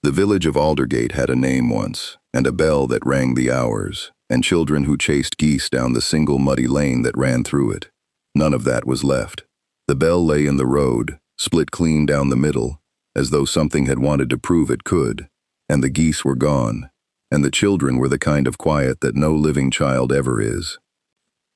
The village of Aldergate had a name once, and a bell that rang the hours, and children who chased geese down the single muddy lane that ran through it. None of that was left. The bell lay in the road, split clean down the middle, as though something had wanted to prove it could, and the geese were gone, and the children were the kind of quiet that no living child ever is.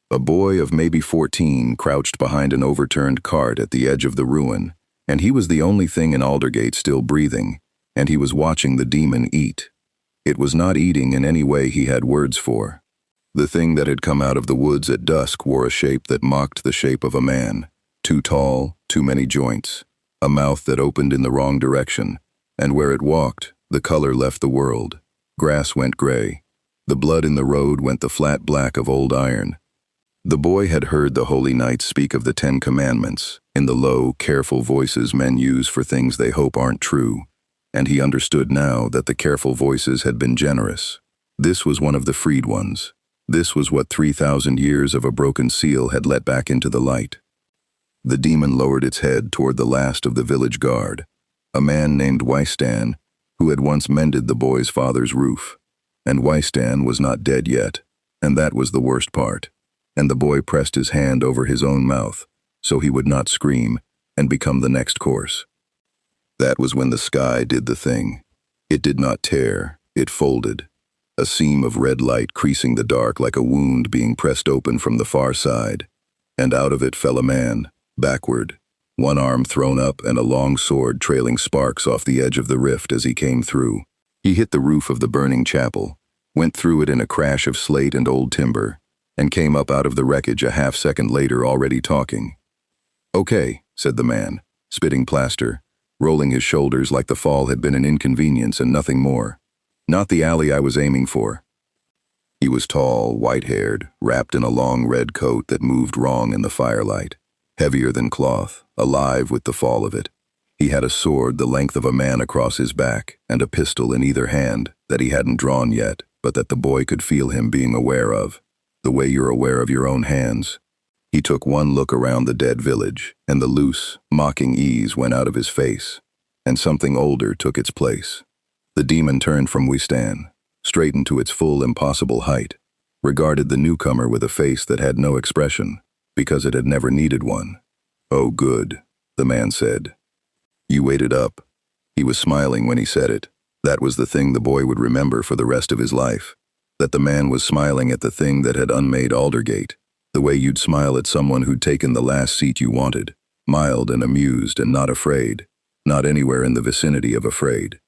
A boy of maybe 14 crouched behind an overturned cart at the edge of the ruin, and he was the only thing in Aldergate still breathing, and he was watching the demon eat. It was not eating in any way he had words for. The thing that had come out of the woods at dusk wore a shape that mocked the shape of a man, too tall, too many joints, a mouth that opened in the wrong direction, and where it walked, the color left the world. Grass went gray. The blood in the road went the flat black of old iron. The boy had heard the holy knights speak of the 10 Commandments, in the low, careful voices men use for things they hope aren't true, and he understood now that the careful voices had been generous. This was one of the freed ones. This was what 3,000 years of a broken seal had let back into the light. The demon lowered its head toward the last of the village guard, a man named Wystan, who had once mended the boy's father's roof. And Wystan was not dead yet, and that was the worst part. And the boy pressed his hand over his own mouth, so he would not scream and become the next course. That was when the sky did the thing. It did not tear, it folded. A seam of red light creasing the dark like a wound being pressed open from the far side. And out of it fell a man, backward, one arm thrown up and a long sword trailing sparks off the edge of the rift as he came through. He hit the roof of the burning chapel, went through it in a crash of slate and old timber, and came up out of the wreckage a half-second later already talking. "Okay," said the man, spitting plaster, rolling his shoulders like the fall had been an inconvenience and nothing more. "Not the alley I was aiming for." He was tall, white-haired, wrapped in a long red coat that moved wrong in the firelight, heavier than cloth, alive with the fall of it. He had a sword the length of a man across his back, and a pistol in either hand that he hadn't drawn yet, but that the boy could feel him being aware of, the way you're aware of your own hands. He took one look around the dead village, and the loose, mocking ease went out of his face, and something older took its place. The demon turned from Wystan, straightened to its full impossible height, regarded the newcomer with a face that had no expression, because it had never needed one. "Oh, good," the man said. "You waited up." He was smiling when he said it. That was the thing the boy would remember for the rest of his life, that the man was smiling at the thing that had unmade Aldergate, the way you'd smile at someone who'd taken the last seat you wanted, mild and amused and not afraid, not anywhere in the vicinity of afraid.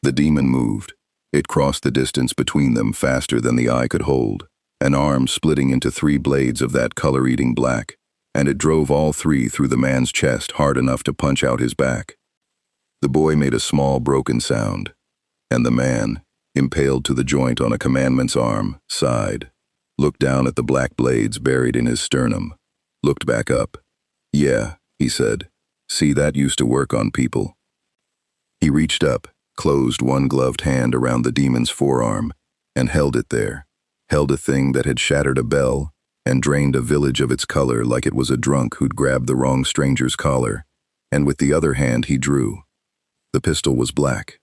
The demon moved. It crossed the distance between them faster than the eye could hold, an arm splitting into 3 blades of that color-eating black, and it drove all 3 through the man's chest hard enough to punch out his back. The boy made a small broken sound, and the man, impaled to the joint on a commandment's arm, sighed, looked down at the black blades buried in his sternum, looked back up. "Yeah," he said. "See, that used to work on people." He reached up, closed one gloved hand around the demon's forearm, and held it there, held a thing that had shattered a bell and drained a village of its color like it was a drunk who'd grabbed the wrong stranger's collar, and with the other hand he drew. The pistol was black.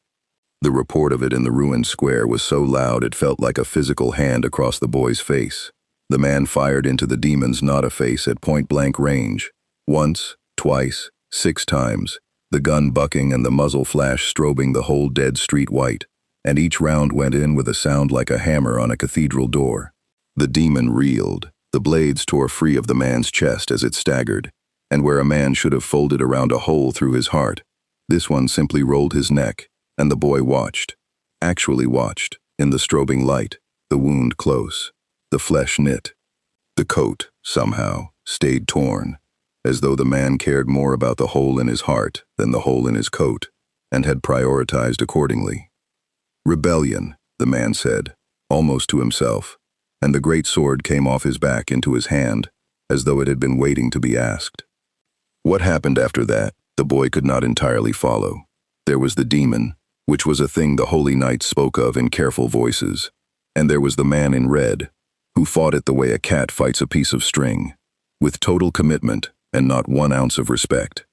The report of it in the ruined square was so loud it felt like a physical hand across the boy's face. The man fired into the demon's not-a-face at point-blank range, once, twice, 6 times, the gun bucking and the muzzle flash strobing the whole dead street white, and each round went in with a sound like a hammer on a cathedral door. The demon reeled. The blades tore free of the man's chest as it staggered, and where a man should have folded around a hole through his heart, this one simply rolled his neck, and the boy watched, actually watched, in the strobing light, the wound close, the flesh knit. The coat, somehow, stayed torn, as though the man cared more about the hole in his heart than the hole in his coat, and had prioritized accordingly. "Rebellion," the man said, almost to himself, and the great sword came off his back into his hand, as though it had been waiting to be asked. What happened after that, the boy could not entirely follow. There was the demon, which was a thing the holy knights spoke of in careful voices, and there was the man in red, who fought it the way a cat fights a piece of string, with total commitment and not 1 ounce of respect.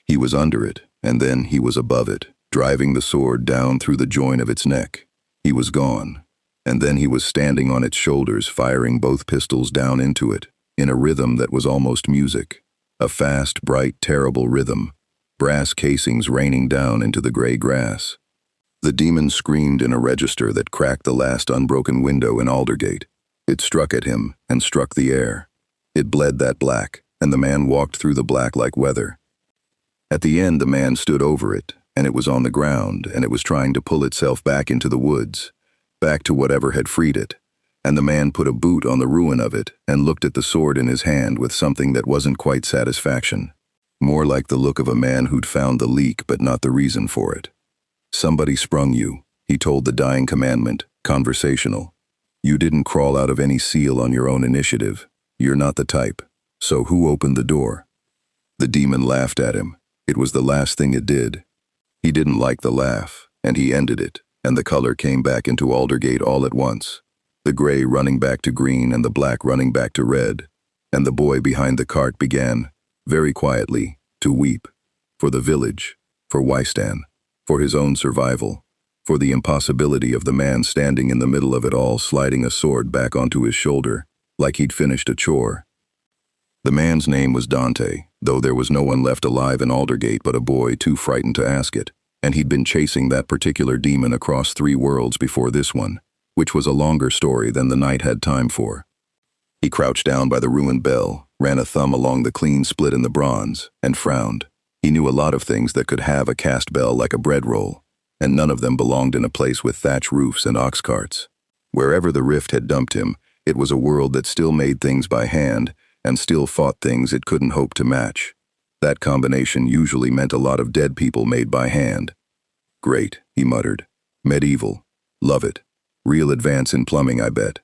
He was under it, and then he was above it, driving the sword down through the joint of its neck. He was gone, and then he was standing on its shoulders, firing both pistols down into it, in a rhythm that was almost music. A fast, bright, terrible rhythm, brass casings raining down into the gray grass. The demon screamed in a register that cracked the last unbroken window in Aldergate. It struck at him and struck the air. It bled that black, and the man walked through the black like weather. At the end, the man stood over it, and it was on the ground, and it was trying to pull itself back into the woods, back to whatever had freed it. And the man put a boot on the ruin of it and looked at the sword in his hand with something that wasn't quite satisfaction. More like the look of a man who'd found the leak but not the reason for it. Somebody sprung you, he told the dying commandment, conversational. You didn't crawl out of any seal on your own initiative. You're not the type. So who opened the door? The demon laughed at him. It was the last thing it did. He didn't like the laugh, and he ended it, and the color came back into Aldergate all at once. The gray running back to green and the black running back to red, and the boy behind the cart began, very quietly, to weep. For the village, for Wystan, for his own survival, for the impossibility of the man standing in the middle of it all sliding a sword back onto his shoulder, like he'd finished a chore. The man's name was Dante, though there was no one left alive in Aldergate but a boy too frightened to ask it, and he'd been chasing that particular demon across 3 worlds before this one, which was a longer story than the night had time for. He crouched down by the ruined bell, ran a thumb along the clean split in the bronze, and frowned. He knew a lot of things that could have a cast bell like a bread roll, and none of them belonged in a place with thatch roofs and ox carts. Wherever the rift had dumped him, it was a world that still made things by hand, and still fought things it couldn't hope to match. That combination usually meant a lot of dead people made by hand. Great, he muttered. Medieval. Love it. Real advance in plumbing, I bet.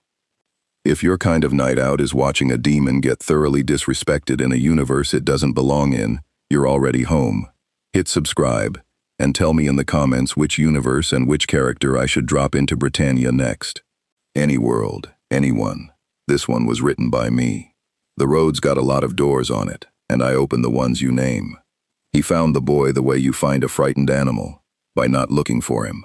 If your kind of night out is watching a demon get thoroughly disrespected in a universe it doesn't belong in, you're already home. Hit subscribe, and tell me in the comments which universe and which character I should drop into Britannia next. Any world, anyone. This one was written by me. The road's got a lot of doors on it, and I open the ones you name. He found the boy the way you find a frightened animal, by not looking for him.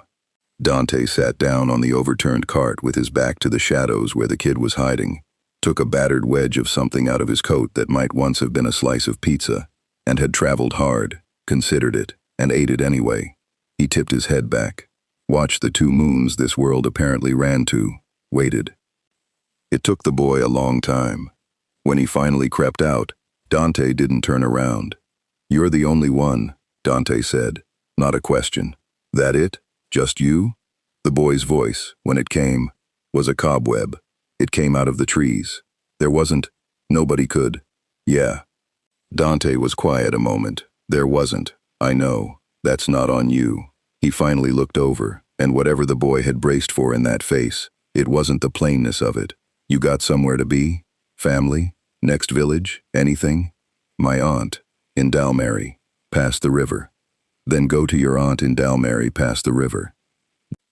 Dante sat down on the overturned cart with his back to the shadows where the kid was hiding, took a battered wedge of something out of his coat that might once have been a slice of pizza, and had traveled hard, considered it, and ate it anyway. He tipped his head back, watched the 2 moons this world apparently ran to, waited. It took the boy a long time. When he finally crept out, Dante didn't turn around. You're the only one, Dante said, not a question. That it? Just you? The boy's voice, when it came, was a cobweb. It came out of the trees. There wasn't. Nobody could. Yeah. Dante was quiet a moment. There wasn't. I know. That's not on you. He finally looked over, and whatever the boy had braced for in that face, it wasn't the plainness of it. You got somewhere to be? Family? Next village? Anything? My aunt, in Dalmary, past the river. Then go to your aunt in Dalmary past the river.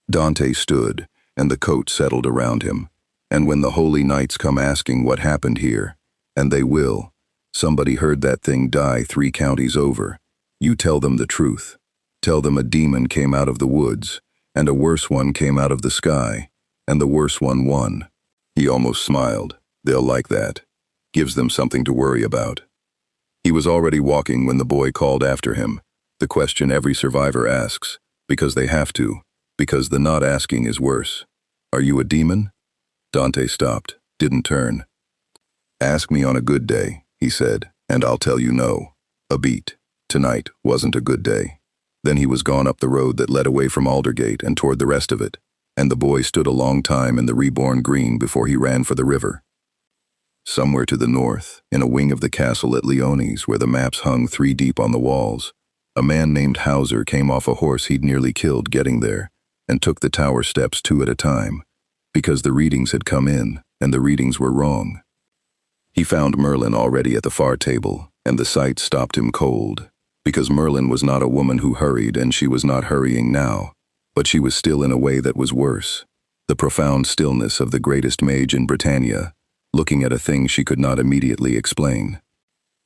Dante stood, and the coat settled around him. And when the holy knights come asking what happened here, and they will, somebody heard that thing die 3 counties over, you tell them the truth. Tell them a demon came out of the woods, and a worse one came out of the sky, and the worse one won. He almost smiled. They'll like that. Gives them something to worry about. He was already walking when the boy called after him, the question every survivor asks, because they have to, because the not asking is worse. Are you a demon? Dante stopped, didn't turn. Ask me on a good day, he said, and I'll tell you no. A beat. Tonight wasn't a good day. Then he was gone up the road that led away from Aldergate and toward the rest of it, and the boy stood a long time in the reborn green before he ran for the river. Somewhere to the north, in a wing of the castle at Leone's where the maps hung 3 deep on the walls, a man named Hauser came off a horse he'd nearly killed getting there, and took the tower steps 2 at a time, because the readings had come in, and the readings were wrong. He found Merlin already at the far table, and the sight stopped him cold, because Merlin was not a woman who hurried, and she was not hurrying now, but she was still in a way that was worse. The profound stillness of the greatest mage in Britannia, looking at a thing she could not immediately explain.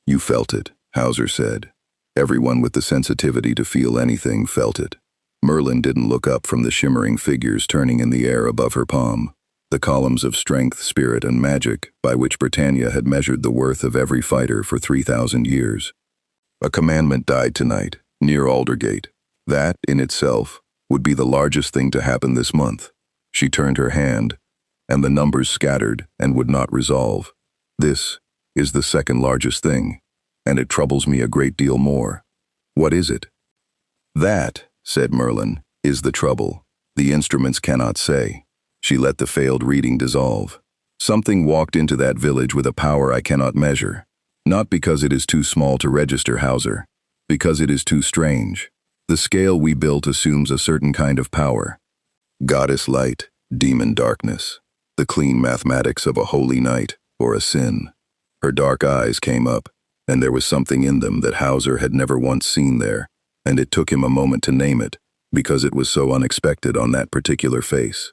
You felt it, Hauser said. Everyone with the sensitivity to feel anything felt it. Merlin didn't look up from the shimmering figures turning in the air above her palm, the columns of strength, spirit, and magic by which Britannia had measured the worth of every fighter for 3,000 years. A commandment died tonight, near Aldergate. That, in itself, would be the largest thing to happen this month. She turned her hand, and the numbers scattered and would not resolve. This is the second largest thing, and it troubles me a great deal more. What is it? That, said Merlin, is the trouble. The instruments cannot say. She let the failed reading dissolve. Something walked into that village with a power I cannot measure. Not because it is too small to register, Hauser. Because it is too strange. The scale we built assumes a certain kind of power. Goddess light, demon darkness. The clean mathematics of a holy night or a sin. Her dark eyes came up, and there was something in them that Hauser had never once seen there, and it took him a moment to name it, because it was so unexpected on that particular face.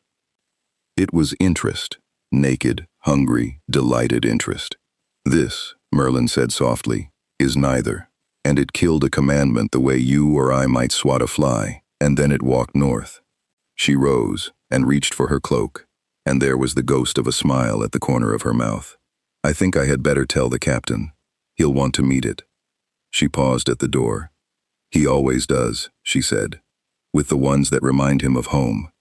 It was interest, naked, hungry, delighted interest. This, Merlin said softly, is neither, and it killed a commandment the way you or I might swat a fly, and then it walked north. She rose and reached for her cloak, and there was the ghost of a smile at the corner of her mouth. I think I had better tell the captain. He'll want to meet it. She paused at the door. He always does, she said, with the ones that remind him of home.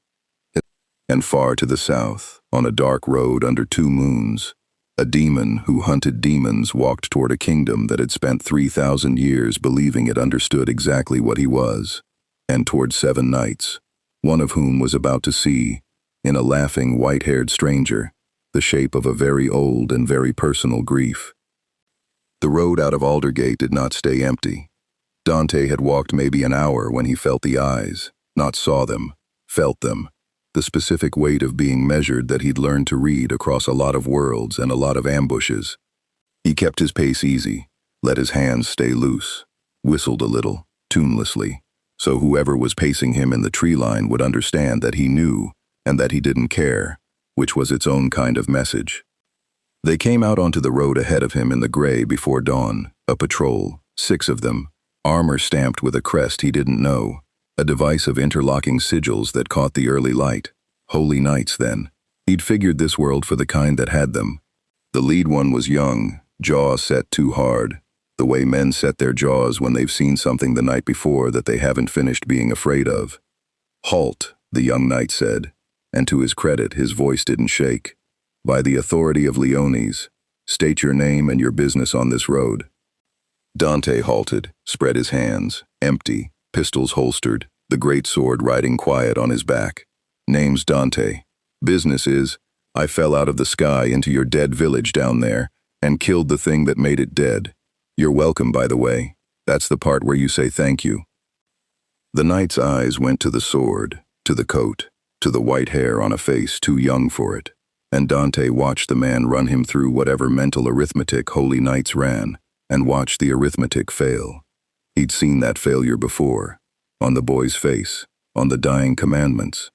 And far to the south, on a dark road under 2 moons, a demon who hunted demons walked toward a kingdom that had spent 3,000 years believing it understood exactly what he was, and toward 7 knights, one of whom was about to see, in a laughing white-haired stranger, the shape of a very old and very personal grief. The road out of Aldergate did not stay empty. Dante had walked maybe an hour when he felt the eyes, not saw them, felt them, the specific weight of being measured that he'd learned to read across a lot of worlds and a lot of ambushes. He kept his pace easy, let his hands stay loose, whistled a little, tunelessly, so whoever was pacing him in the tree line would understand that he knew and that he didn't care, which was its own kind of message. They came out onto the road ahead of him in the gray before dawn, a patrol, 6 of them, armor stamped with a crest he didn't know, a device of interlocking sigils that caught the early light. Holy knights, then. He'd figured this world for the kind that had them. The lead one was young, jaw set too hard, the way men set their jaws when they've seen something the night before that they haven't finished being afraid of. Halt, the young knight said, and to his credit his voice didn't shake. By the authority of Leones, state your name and your business on this road. Dante halted, spread his hands, empty, pistols holstered, the great sword riding quiet on his back. Name's Dante. Business is, I fell out of the sky into your dead village down there and killed the thing that made it dead. You're welcome, by the way. That's the part where you say thank you. The knight's eyes went to the sword, to the coat, to the white hair on a face too young for it, and Dante watched the man run him through whatever mental arithmetic holy knights ran, and watched the arithmetic fail. He'd seen that failure before, on the boy's face, on the dying commandments.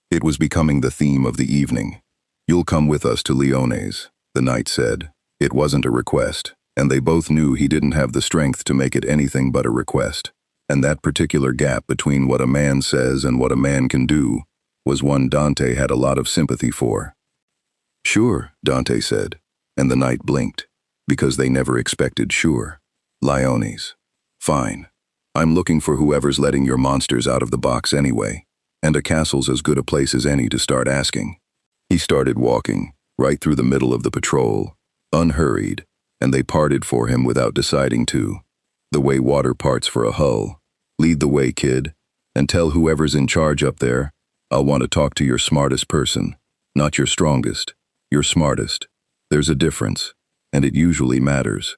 It was becoming the theme of the evening. You'll come with us to Leones, the knight said. It wasn't a request, and they both knew he didn't have the strength to make it anything but a request. And that particular gap between what a man says and what a man can do was one Dante had a lot of sympathy for. Sure, Dante said, and the knight blinked, because they never expected sure. Leones. Fine. I'm looking for whoever's letting your monsters out of the box anyway, and a castle's as good a place as any to start asking. He started walking, right through the middle of the patrol, unhurried, and they parted for him without deciding to. The way water parts for a hull. Lead the way, kid, and tell whoever's in charge up there, I'll want to talk to your smartest person, not your strongest, your smartest. There's a difference, and it usually matters.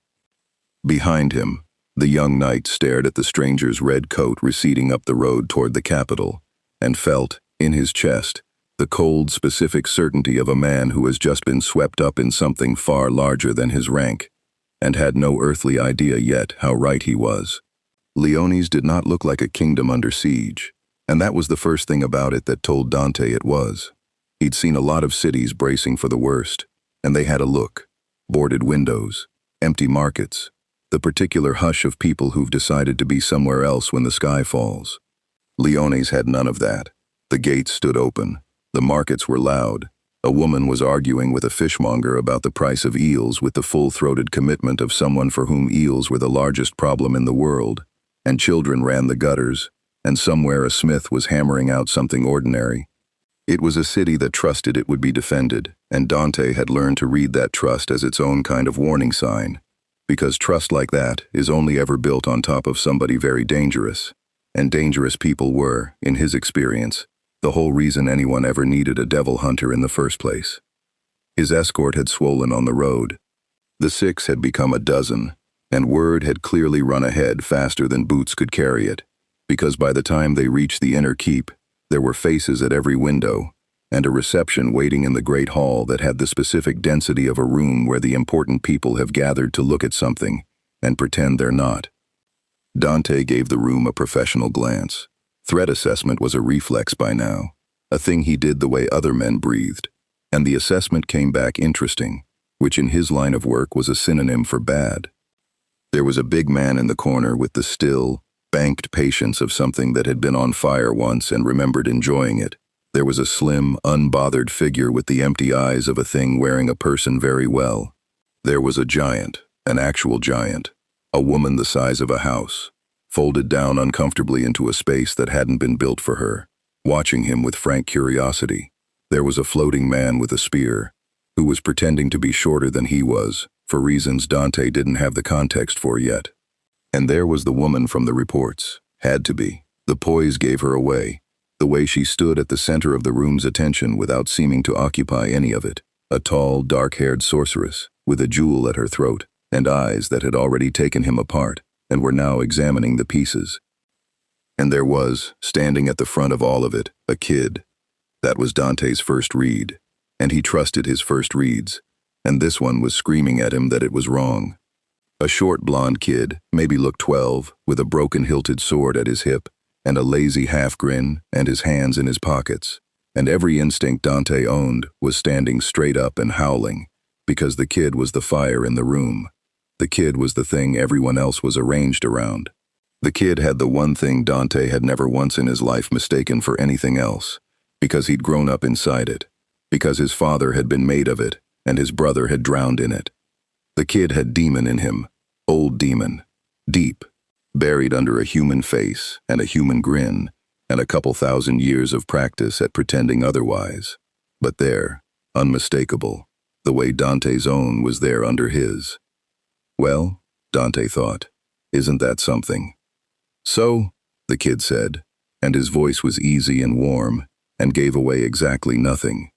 Behind him, the young knight stared at the stranger's red coat receding up the road toward the capital, and felt, in his chest, the cold, specific certainty of a man who has just been swept up in something far larger than his rank, and had no earthly idea yet how right he was. Leones did not look like a kingdom under siege, and that was the first thing about it that told Dante it was. He'd seen a lot of cities bracing for the worst, and they had a look. Boarded windows, empty markets, the particular hush of people who've decided to be somewhere else when the sky falls. Leone's had none of that. The gates stood open. The markets were loud. A woman was arguing with a fishmonger about the price of eels with the full-throated commitment of someone for whom eels were the largest problem in the world. And children ran the gutters, and somewhere a smith was hammering out something ordinary. It was a city that trusted it would be defended, and Dante had learned to read that trust as its own kind of warning sign. Because trust like that is only ever built on top of somebody very dangerous. And dangerous people were, in his experience, the whole reason anyone ever needed a devil hunter in the first place. His escort had swollen on the road. The 6 had become a dozen, and word had clearly run ahead faster than boots could carry it, because by the time they reached the inner keep, there were faces at every window, and a reception waiting in the great hall that had the specific density of a room where the important people have gathered to look at something and pretend they're not. Dante gave the room a professional glance. Threat assessment was a reflex by now, a thing he did the way other men breathed, and the assessment came back interesting, which in his line of work was a synonym for bad. There was a big man in the corner with the still, banked patience of something that had been on fire once and remembered enjoying it. There was a slim, unbothered figure with the empty eyes of a thing wearing a person very well. There was a giant, an actual giant, a woman the size of a house, folded down uncomfortably into a space that hadn't been built for her, watching him with frank curiosity. There was a floating man with a spear, who was pretending to be shorter than he was, for reasons Dante didn't have the context for yet. And there was the woman from the reports. Had to be. The poise gave her away, the way she stood at the center of the room's attention without seeming to occupy any of it. A tall, dark-haired sorceress, with a jewel at her throat, and eyes that had already taken him apart, and were now examining the pieces. And there was, standing at the front of all of it, a kid. That was Dante's first read, and he trusted his first reads, and this one was screaming at him that it was wrong. A short blonde kid, maybe looked 12, with a broken hilted sword at his hip, and a lazy half-grin, and his hands in his pockets, and every instinct Dante owned was standing straight up and howling, because the kid was the fire in the room. The kid was the thing everyone else was arranged around. The kid had the one thing Dante had never once in his life mistaken for anything else, because he'd grown up inside it, because his father had been made of it, and his brother had drowned in it. The kid had demon in him, old demon, deep, buried under a human face and a human grin, and a couple thousand years of practice at pretending otherwise. But there, unmistakable, the way Dante's own was there under his. Well, Dante thought, isn't that something? So, the kid said, and his voice was easy and warm, and gave away exactly nothing.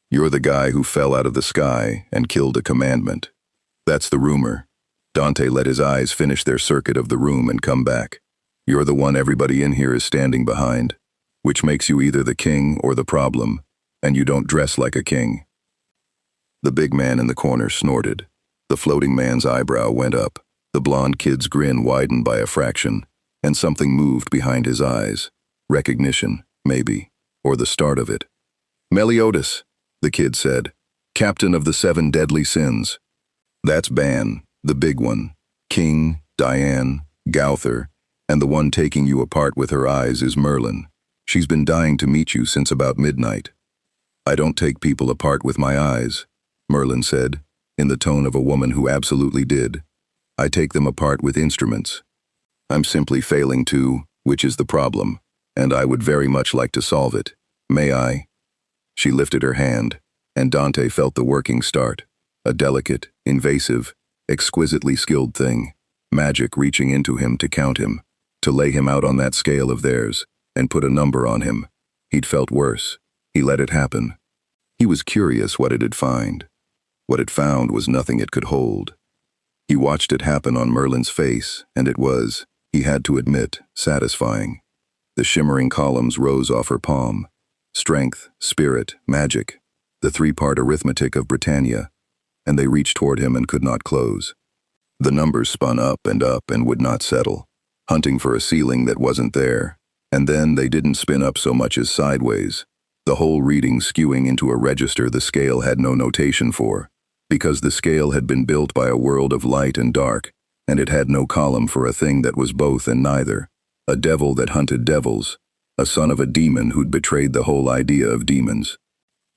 You're the guy who fell out of the sky and killed a commandment. That's the rumor. Dante let his eyes finish their circuit of the room and come back. You're the one everybody in here is standing behind, which makes you either the king or the problem, and you don't dress like a king. The big man in the corner snorted. The floating man's eyebrow went up. The blonde kid's grin widened by a fraction, and something moved behind his eyes. Recognition, maybe, or the start of it. Meliodas, the kid said, captain of the 7 deadly sins. That's Ban, the big one. King, Diane, Gauther, and the one taking you apart with her eyes is Merlin. She's been dying to meet you since about midnight. I don't take people apart with my eyes, Merlin said, in the tone of a woman who absolutely did. I take them apart with instruments. I'm simply failing to, which is the problem, and I would very much like to solve it. May I? She lifted her hand, and Dante felt the working start. A delicate, invasive, exquisitely skilled thing, magic reaching into him to count him, to lay him out on that scale of theirs, and put a number on him. He'd felt worse. He let it happen. He was curious what it'd find. What it found was nothing it could hold. He watched it happen on Merlin's face, and it was, he had to admit, satisfying. The shimmering columns rose off her palm. Strength, spirit, magic, the 3-part arithmetic of Britannia, and they reached toward him and could not close. The numbers spun up and would not settle, hunting for a ceiling that wasn't there, and then they didn't spin up so much as sideways, the whole reading skewing into a register the scale had no notation for, because the scale had been built by a world of light and dark, and it had no column for a thing that was both and neither, a devil that hunted devils, a son of a demon who'd betrayed the whole idea of demons.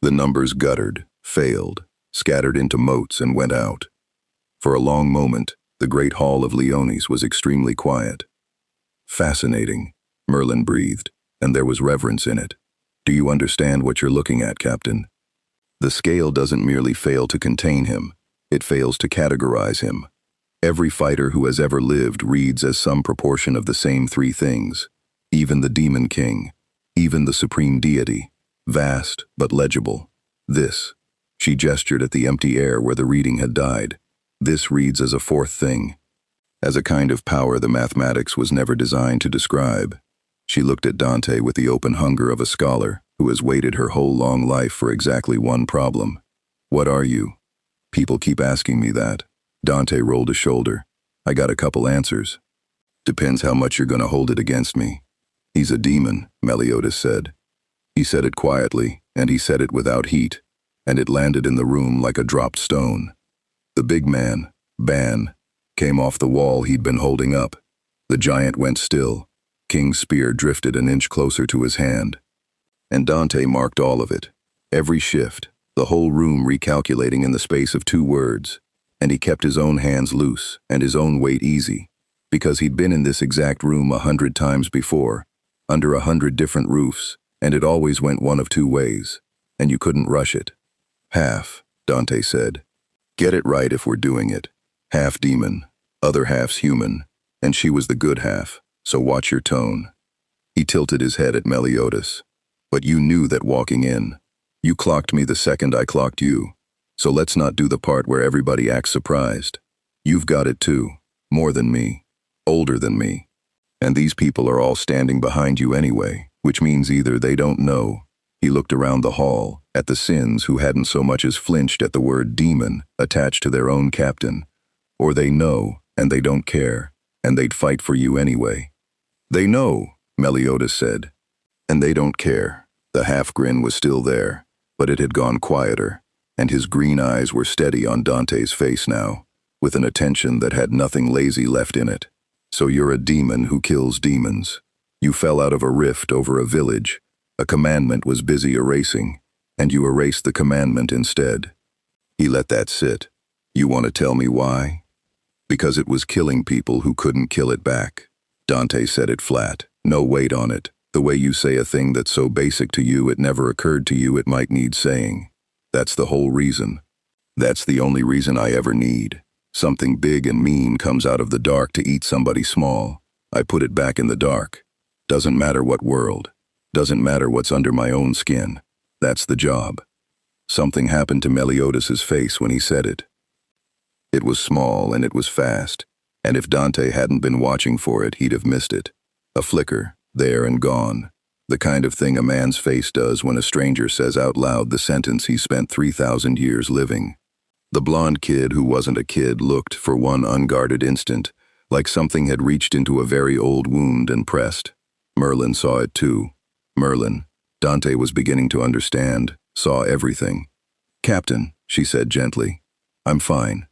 The numbers guttered, failed, scattered into motes and went out. For a long moment, the great hall of Leones was extremely quiet. Fascinating, Merlin breathed, and there was reverence in it. Do you understand what you're looking at, Captain? The scale doesn't merely fail to contain him, it fails to categorize him. Every fighter who has ever lived reads as some proportion of the same three things. Even the demon king, even the supreme deity, vast but legible. This, she gestured at the empty air where the reading had died. This reads as a fourth thing, as a kind of power the mathematics was never designed to describe. She looked at Dante with the open hunger of a scholar who has waited her whole long life for exactly one problem. What are you? People keep asking me that. Dante rolled a shoulder. I got a couple answers. Depends how much you're gonna hold it against me. He's a demon, Meliodas said. He said it quietly, and he said it without heat, and it landed in the room like a dropped stone. The big man, Ban, came off the wall he'd been holding up. The giant went still. King's spear drifted an inch closer to his hand. And Dante marked all of it. Every shift, the whole room recalculating in the space of 2 words. And he kept his own hands loose and his own weight easy, because he'd been in this exact room 100 times before, under 100 different roofs, and it always went one of 2 ways, and you couldn't rush it. Half, Dante said. Get it right if we're doing it. Half demon, other half's human, and she was the good half, so watch your tone. He tilted his head at Meliodas. But you knew that walking in. You clocked me the second I clocked you. So let's not do the part where everybody acts surprised. You've got it too, more than me, older than me. And these people are all standing behind you anyway, which means either they don't know. He looked around the hall, at the Sins who hadn't so much as flinched at the word demon attached to their own captain. Or they know, and they don't care, and they'd fight for you anyway. They know, Meliodas said. And they don't care. The half-grin was still there, but it had gone quieter, and his green eyes were steady on Dante's face now, with an attention that had nothing lazy left in it. So you're a demon who kills demons. You fell out of a rift over a village. A commandment was busy erasing, and you erased the commandment instead. He let that sit. You want to tell me why? Because it was killing people who couldn't kill it back. Dante said it flat, no weight on it, the way you say a thing that's so basic to you it never occurred to you it might need saying. That's the whole reason. That's the only reason I ever need. Something big and mean comes out of the dark to eat somebody small. I put it back in the dark. Doesn't matter what world. Doesn't matter what's under my own skin. That's the job. Something happened to Meliodas's face when he said it. It was small and it was fast, and if Dante hadn't been watching for it, he'd have missed it. A flicker, there and gone. The kind of thing a man's face does when a stranger says out loud the sentence he spent 3,000 years living. The blonde kid who wasn't a kid looked, for one unguarded instant, like something had reached into a very old wound and pressed. Merlin saw it too. Merlin, Dante was beginning to understand, saw everything. Captain, she said gently, I'm fine.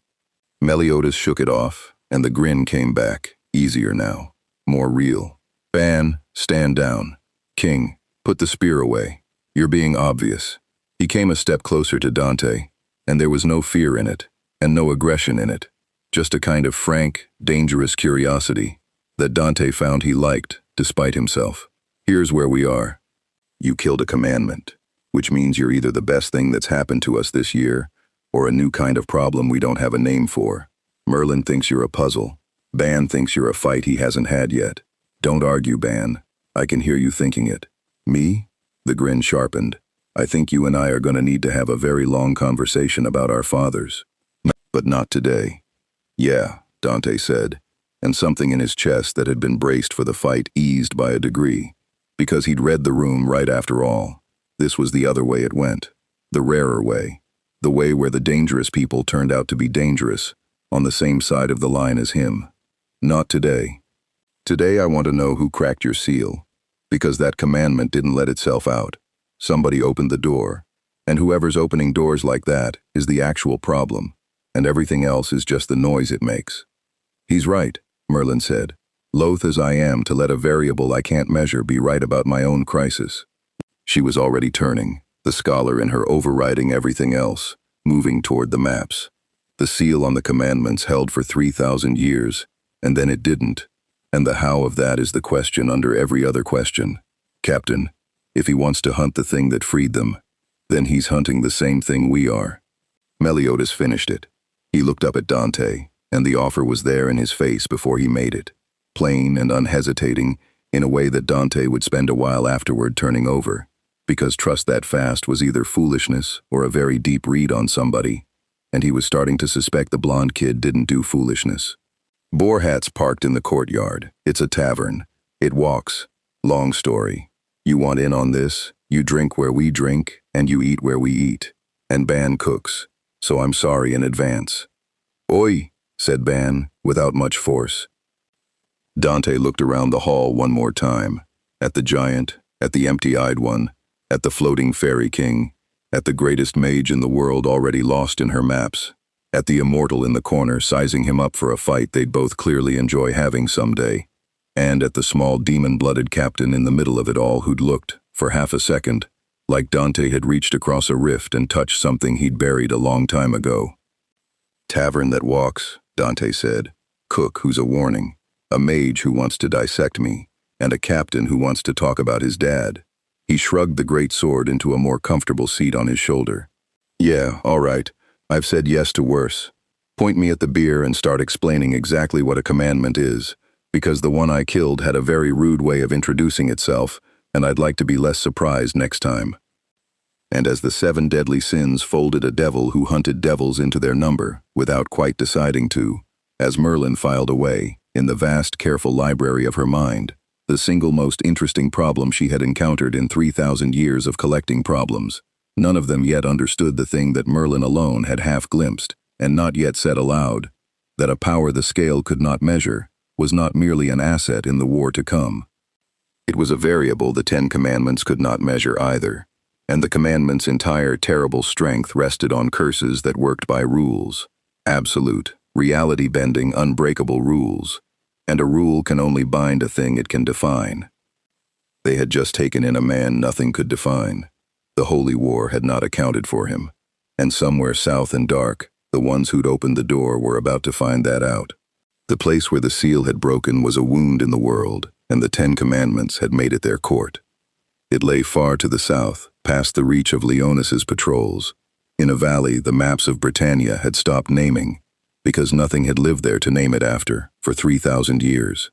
Meliodas shook it off, and the grin came back, easier now, more real. Ban, stand down. King, put the spear away. You're being obvious. He came a step closer to Dante, and there was no fear in it, and no aggression in it, just a kind of frank, dangerous curiosity that Dante found he liked, despite himself. Here's where we are. You killed a commandment, which means you're either the best thing that's happened to us this year, or a new kind of problem we don't have a name for. Merlin thinks you're a puzzle. Ban thinks you're a fight he hasn't had yet. Don't argue, Ban. I can hear you thinking it. Me? The grin sharpened. I think you and I are going to need to have a very long conversation about our fathers. But not today. Yeah, Dante said, and something in his chest that had been braced for the fight eased by a degree, because he'd read the room right after all. This was the other way it went, the rarer way, the way where the dangerous people turned out to be dangerous, on the same side of the line as him. Not today. Today I want to know who cracked your seal, because that commandment didn't let itself out. Somebody opened the door, and whoever's opening doors like that is the actual problem, and everything else is just the noise it makes. He's right, Merlin said. loath as I am to let a variable I can't measure be right about my own crisis. She was already turning, the scholar in her overriding everything else, moving toward the maps. The seal on the commandments held for 3,000 years, and then it didn't. And the how of that is the question under every other question. Captain, if he wants to hunt the thing that freed them, then he's hunting the same thing we are. Meliodas finished it. He looked up at Dante, and the offer was there in his face before he made it, plain and unhesitating, in a way that Dante would spend a while afterward turning over, because trust that fast was either foolishness or a very deep read on somebody, and he was starting to suspect the blonde kid didn't do foolishness. Boarhat's parked in the courtyard. It's a tavern. It walks. Long story. You want in on this? You drink where we drink, and you eat where we eat. And Ban cooks, so I'm sorry in advance. Oi, said Ban, without much force. Dante looked around the hall one more time, at the giant, at the empty-eyed one, at the floating fairy king, at the greatest mage in the world already lost in her maps, at the immortal in the corner sizing him up for a fight they'd both clearly enjoy having someday, and at the small demon-blooded captain in the middle of it all who'd looked, for half a second, like Dante had reached across a rift and touched something he'd buried a long time ago. Tavern that walks, Dante said. Cook who's a warning. A mage who wants to dissect me, and a captain who wants to talk about his dad. He shrugged the great sword into a more comfortable seat on his shoulder. Yeah, all right. I've said yes to worse. Point me at the beer and start explaining exactly what a commandment is, because the one I killed had a very rude way of introducing itself, and I'd like to be less surprised next time. And as the 7 deadly sins folded a devil who hunted devils into their number, without quite deciding to, as Merlin filed away, in the vast, careful library of her mind, the single most interesting problem she had encountered in 3,000 years of collecting problems, none of them yet understood the thing that Merlin alone had half glimpsed, and not yet said aloud, that a power the scale could not measure was not merely an asset in the war to come. It was a variable the 10 commandments could not measure either, and the commandments' entire terrible strength rested on curses that worked by rules, absolute, reality-bending, unbreakable rules, and a rule can only bind a thing it can define. They had just taken in a man nothing could define. The Holy War had not accounted for him, and somewhere south and dark, the ones who'd opened the door were about to find that out. The place where the seal had broken was a wound in the world, and the 10 commandments had made it their court. It lay far to the south, past the reach of Leonas's patrols. In a valley the maps of Britannia had stopped naming, because nothing had lived there to name it after, for 3,000 years.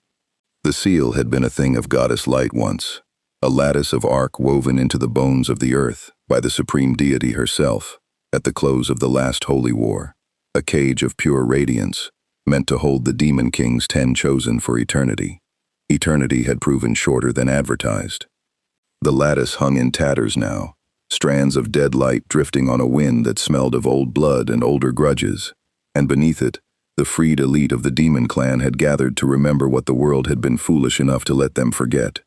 The seal had been a thing of goddess light once, a lattice of arc woven into the bones of the earth by the supreme deity herself, at the close of the last holy war, a cage of pure radiance, meant to hold the demon kings 10 chosen for eternity. Eternity had proven shorter than advertised. The lattice hung in tatters now, strands of dead light drifting on a wind that smelled of old blood and older grudges, and beneath it, the freed elite of the demon clan had gathered to remember what the world had been foolish enough to let them forget.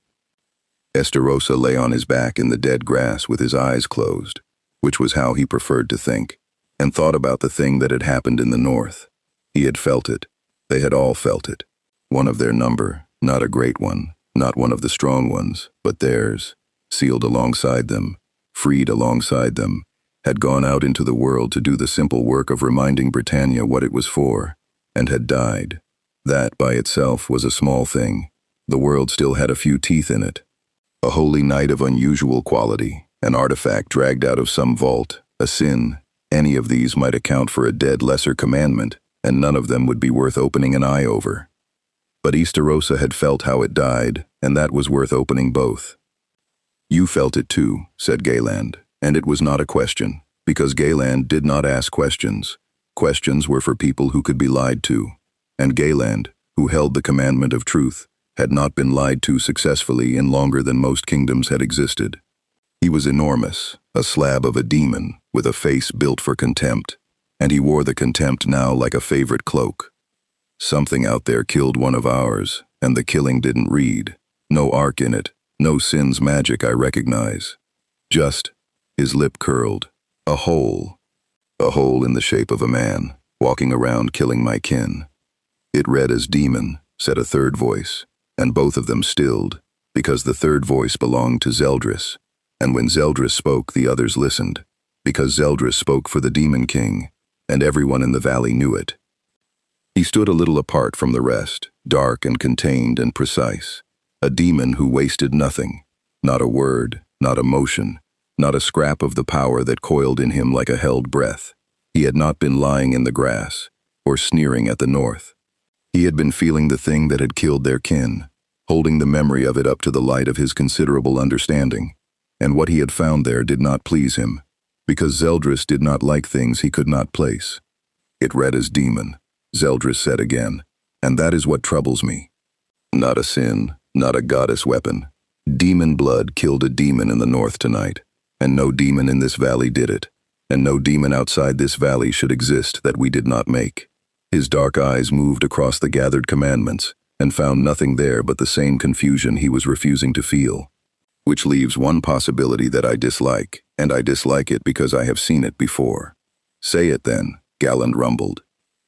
Esterosa lay on his back in the dead grass with his eyes closed, which was how he preferred to think, and thought about the thing that had happened in the north. He had felt it. They had all felt it. One of their number, not a great one, not one of the strong ones, but theirs, sealed alongside them, freed alongside them, had gone out into the world to do the simple work of reminding Britannia what it was for, and had died. That, by itself, was a small thing. The world still had a few teeth in it. A holy night of unusual quality, an artifact dragged out of some vault, a sin. Any of these might account for a dead lesser commandment, and none of them would be worth opening an eye over. But Esterosa had felt how it died, and that was worth opening both. You felt it too, said Galand, and it was not a question, because Galand did not ask questions. Questions were for people who could be lied to, and Galand, who held the commandment of truth, had not been lied to successfully in longer than most kingdoms had existed. He was enormous, a slab of a demon, with a face built for contempt, and he wore the contempt now like a favorite cloak. Something out there killed one of ours, and the killing didn't read. No arc in it, no sin's magic I recognize. Just, his lip curled, a hole in the shape of a man, walking around killing my kin. It read as demon, said a third voice, and both of them stilled, because the third voice belonged to Zeldris, and when Zeldris spoke, the others listened, because Zeldris spoke for the Demon King, and everyone in the valley knew it. He stood a little apart from the rest, dark and contained and precise, a demon who wasted nothing, not a word, not a motion, not a scrap of the power that coiled in him like a held breath. He had not been lying in the grass, or sneering at the north. He had been feeling the thing that had killed their kin, holding the memory of it up to the light of his considerable understanding, and what he had found there did not please him, because Zeldris did not like things he could not place. It read as demon, Zeldris said again, and that is what troubles me. Not a sin, not a goddess weapon. Demon blood killed a demon in the north tonight, and no demon in this valley did it, and no demon outside this valley should exist that we did not make. His dark eyes moved across the gathered commandments, and found nothing there but the same confusion he was refusing to feel. Which leaves one possibility that I dislike, and I dislike it because I have seen it before. Say it then, Galand rumbled.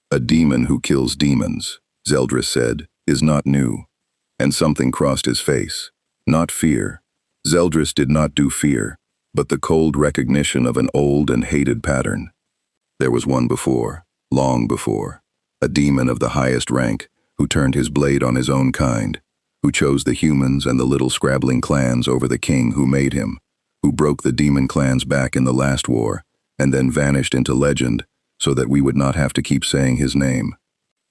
A demon who kills demons, Zeldris said, is not new. And something crossed his face. Not fear. Zeldris did not do fear, but the cold recognition of an old and hated pattern. There was one before, long before, a demon of the highest rank who turned his blade on his own kind, who chose the humans and the little scrabbling clans over the king who made him, who broke the demon clans back in the last war, and then vanished into legend so that we would not have to keep saying his name.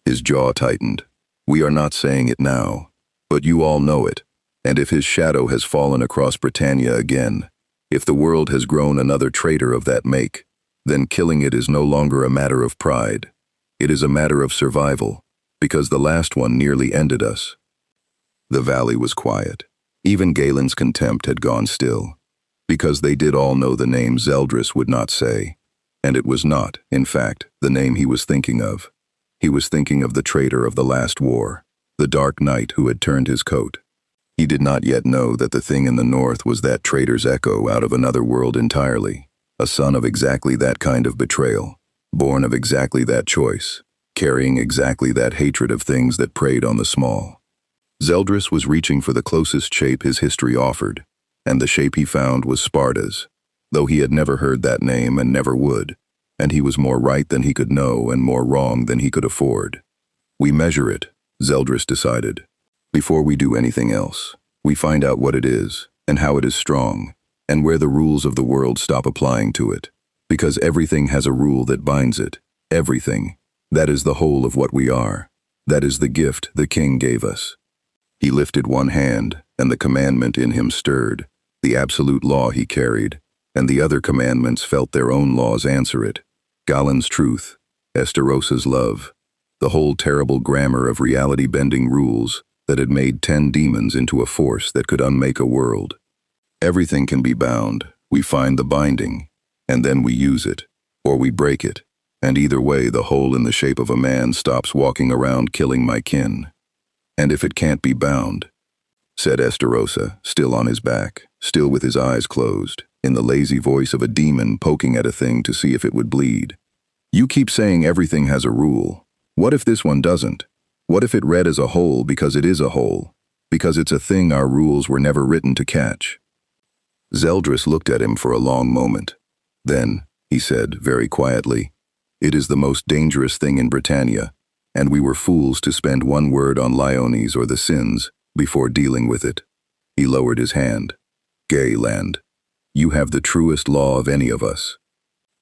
His jaw tightened. We are not saying it now, but you all know it, and if his shadow has fallen across Britannia again, if the world has grown another traitor of that make, then killing it is no longer a matter of pride. It is a matter of survival, because the last one nearly ended us. The valley was quiet. Even Galen's contempt had gone still, because they did all know the name Zeldris would not say, and it was not, in fact, the name he was thinking of. He was thinking of the traitor of the last war, the Dark Knight who had turned his coat. He did not yet know that the thing in the north was that traitor's echo out of another world entirely, a son of exactly that kind of betrayal, born of exactly that choice, carrying exactly that hatred of things that preyed on the small. Zeldris was reaching for the closest shape his history offered, and the shape he found was Sparda's, though he had never heard that name and never would, and he was more right than he could know and more wrong than he could afford. We measure it, Zeldris decided. Before we do anything else, we find out what it is, and how it is strong, and where the rules of the world stop applying to it, because everything has a rule that binds it, everything. That is the whole of what we are. That is the gift the king gave us. He lifted one hand, and the commandment in him stirred, the absolute law he carried, and the other commandments felt their own laws answer it. Galand's truth, Esterosa's love, the whole terrible grammar of reality-bending rules that had made 10 demons into a force that could unmake a world. Everything can be bound. We find the binding, and then we use it, or we break it, and either way the hole in the shape of a man stops walking around killing my kin. And if it can't be bound, said Esterosa, still on his back, still with his eyes closed, in the lazy voice of a demon poking at a thing to see if it would bleed. You keep saying everything has a rule. What if this one doesn't? What if it read as a whole because it is a whole, because it's a thing our rules were never written to catch? Zeldris looked at him for a long moment. Then, he said, very quietly, it is the most dangerous thing in Britannia, and we were fools to spend one word on Leones or the sins before dealing with it. He lowered his hand. Galand, you have the truest law of any of us.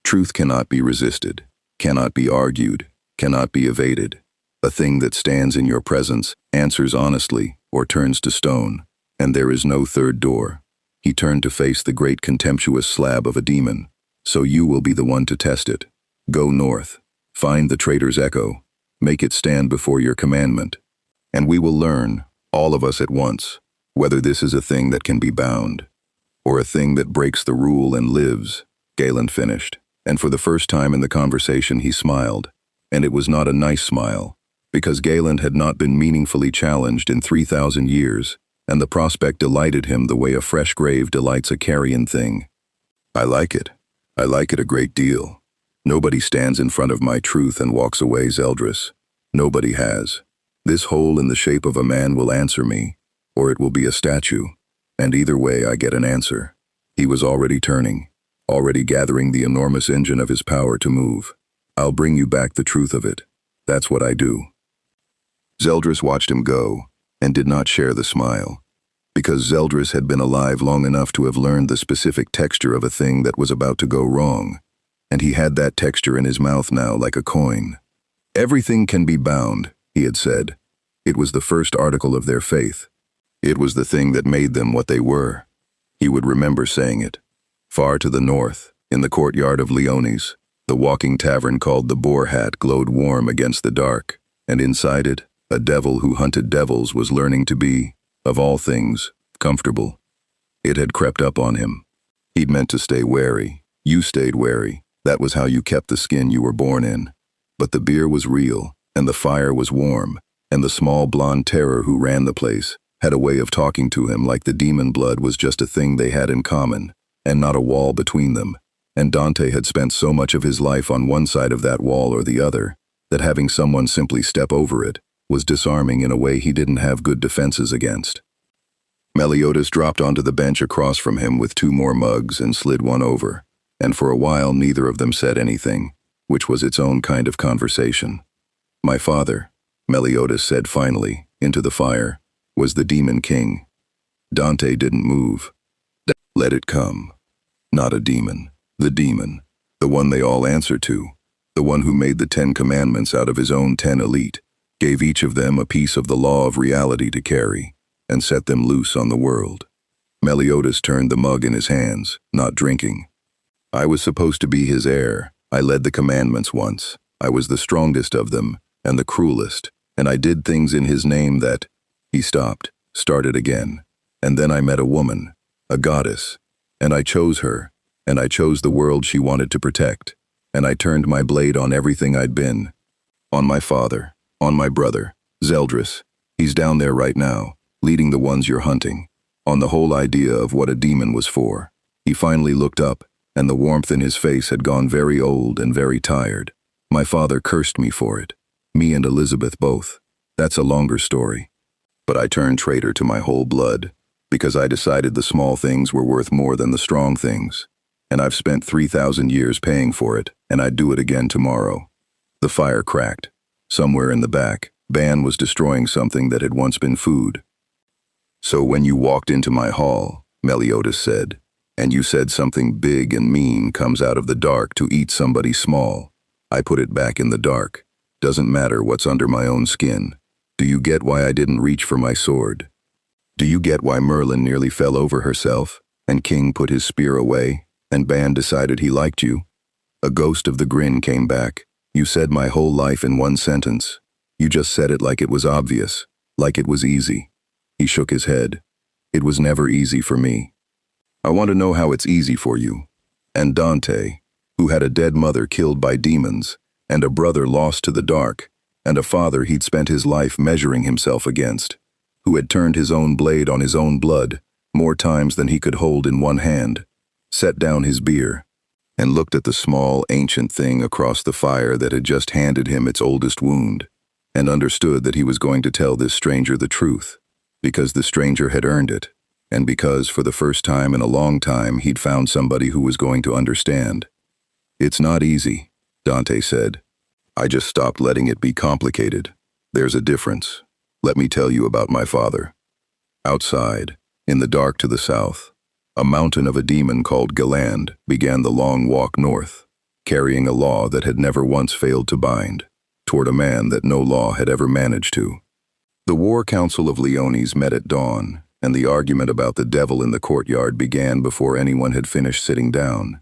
Truth cannot be resisted, cannot be argued, cannot be evaded. A thing that stands in your presence answers honestly or turns to stone, and there is no third door. He turned to face the great contemptuous slab of a demon. So you will be the one to test it. Go north, find the traitor's echo, make it stand before your commandment, and we will learn, all of us at once, whether this is a thing that can be bound, or a thing that breaks the rule and lives. Galand finished, and for the first time in the conversation he smiled, and it was not a nice smile, because Galand had not been meaningfully challenged in 3,000 years, and the prospect delighted him the way a fresh grave delights a carrion thing. I like it. I like it a great deal. Nobody stands in front of my truth and walks away, Zeldris. Nobody has. This hole in the shape of a man will answer me, or it will be a statue, and either way I get an answer. He was already turning, already gathering the enormous engine of his power to move. I'll bring you back the truth of it. That's what I do. Zeldris watched him go, and did not share the smile, because Zeldris had been alive long enough to have learned the specific texture of a thing that was about to go wrong, and he had that texture in his mouth now like a coin. Everything can be bound, he had said. It was the first article of their faith. It was the thing that made them what they were. He would remember saying it. Far to the north, in the courtyard of Leone's, the walking tavern called the Boar Hat glowed warm against the dark, and inside it, a devil who hunted devils was learning to be, of all things, comfortable. It had crept up on him. He'd meant to stay wary. You stayed wary. That was how you kept the skin you were born in. But the beer was real, and the fire was warm, and the small blonde terror who ran the place had a way of talking to him like the demon blood was just a thing they had in common, and not a wall between them. And Dante had spent so much of his life on one side of that wall or the other, that having someone simply step over it was disarming in a way he didn't have good defenses against. Meliodas dropped onto the bench across from him with 2 more mugs and slid one over, and for a while neither of them said anything, which was its own kind of conversation. My father, Meliodas said finally, into the fire, was the Demon King. Dante didn't move. Let it come. Not a demon. The demon. The one they all answer to. The one who made the 10 commandments out of his own 10 elite, gave each of them a piece of the law of reality to carry, and set them loose on the world. Meliodas turned the mug in his hands, not drinking. I was supposed to be his heir. I led the commandments once. I was the strongest of them, and the cruelest, and I did things in his name that... He stopped, started again, and then I met a woman, a goddess, and I chose her, and I chose the world she wanted to protect, and I turned my blade on everything I'd been. On my father, on my brother, Zeldris. He's down there right now, leading the ones you're hunting, on the whole idea of what a demon was for. He finally looked up, and the warmth in his face had gone very old and very tired. My father cursed me for it. Me and Elizabeth both. That's a longer story. But I turned traitor to my whole blood, because I decided the small things were worth more than the strong things. And I've spent 3,000 years paying for it, and I'd do it again tomorrow. The fire cracked. Somewhere in the back, Ban was destroying something that had once been food. So when you walked into my hall, Meliodas said, and you said something big and mean comes out of the dark to eat somebody small, I put it back in the dark. Doesn't matter what's under my own skin. Do you get why I didn't reach for my sword? Do you get why Merlin nearly fell over herself, and King put his spear away, and Ban decided he liked you? A ghost of the grin came back. You said my whole life in one sentence. You just said it like it was obvious, like it was easy. He shook his head. It was never easy for me. I want to know how it's easy for you. And Dante, who had a dead mother killed by demons, and a brother lost to the dark, and a father he'd spent his life measuring himself against, who had turned his own blade on his own blood more times than he could hold in one hand, set down his beer, and looked at the small, ancient thing across the fire that had just handed him its oldest wound, and understood that he was going to tell this stranger the truth, because the stranger had earned it, and because, for the first time in a long time, he'd found somebody who was going to understand. It's not easy, Dante said. I just stopped letting it be complicated. There's a difference. Let me tell you about my father. Outside, in the dark to the south, a mountain of a demon called Galand began the long walk north, carrying a law that had never once failed to bind, toward a man that no law had ever managed to. The War Council of Leones met at dawn, and the argument about the devil in the courtyard began before anyone had finished sitting down.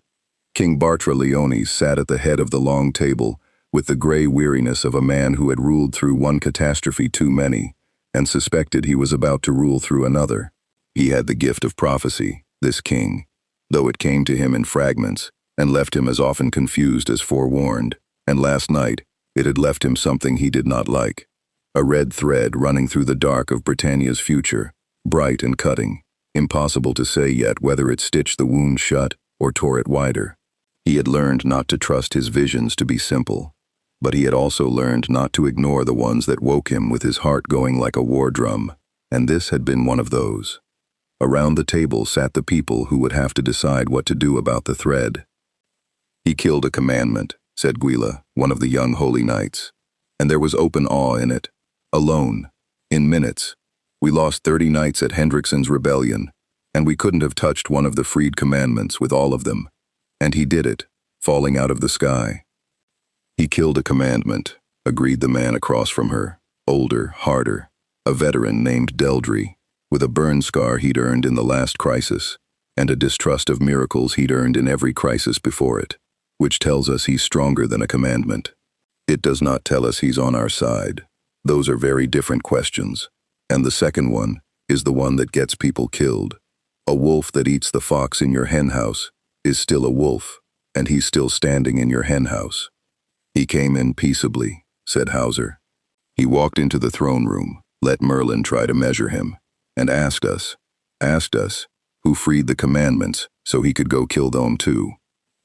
King Bartra Leones sat at the head of the long table with the gray weariness of a man who had ruled through one catastrophe too many and suspected he was about to rule through another. He had the gift of prophecy, this king, though it came to him in fragments and left him as often confused as forewarned, and last night it had left him something he did not like. A red thread running through the dark of Britannia's future, bright and cutting, impossible to say yet whether it stitched the wound shut or tore it wider. He had learned not to trust his visions to be simple. But he had also learned not to ignore the ones that woke him with his heart going like a war drum, and this had been one of those. Around the table sat the people who would have to decide what to do about the thread. "He killed a commandment," said Guila, one of the young holy knights, "and there was open awe in it. Alone, in minutes, we lost 30 knights at Hendrickson's rebellion, and we couldn't have touched one of the freed commandments with all of them. And he did it, falling out of the sky." "He killed a commandment," agreed the man across from her, older, harder, a veteran named Deldry, with a burn scar he'd earned in the last crisis, and a distrust of miracles he'd earned in every crisis before it, which tells us he's stronger than a commandment. It does not tell us he's on our side. Those are very different questions. And the second one is the one that gets people killed. A wolf that eats the fox in your henhouse is still a wolf, and he's still standing in your henhouse. "He came in peaceably," said Hauser. "He walked into the throne room, let Merlin try to measure him, and asked us who freed the commandments so he could go kill them too.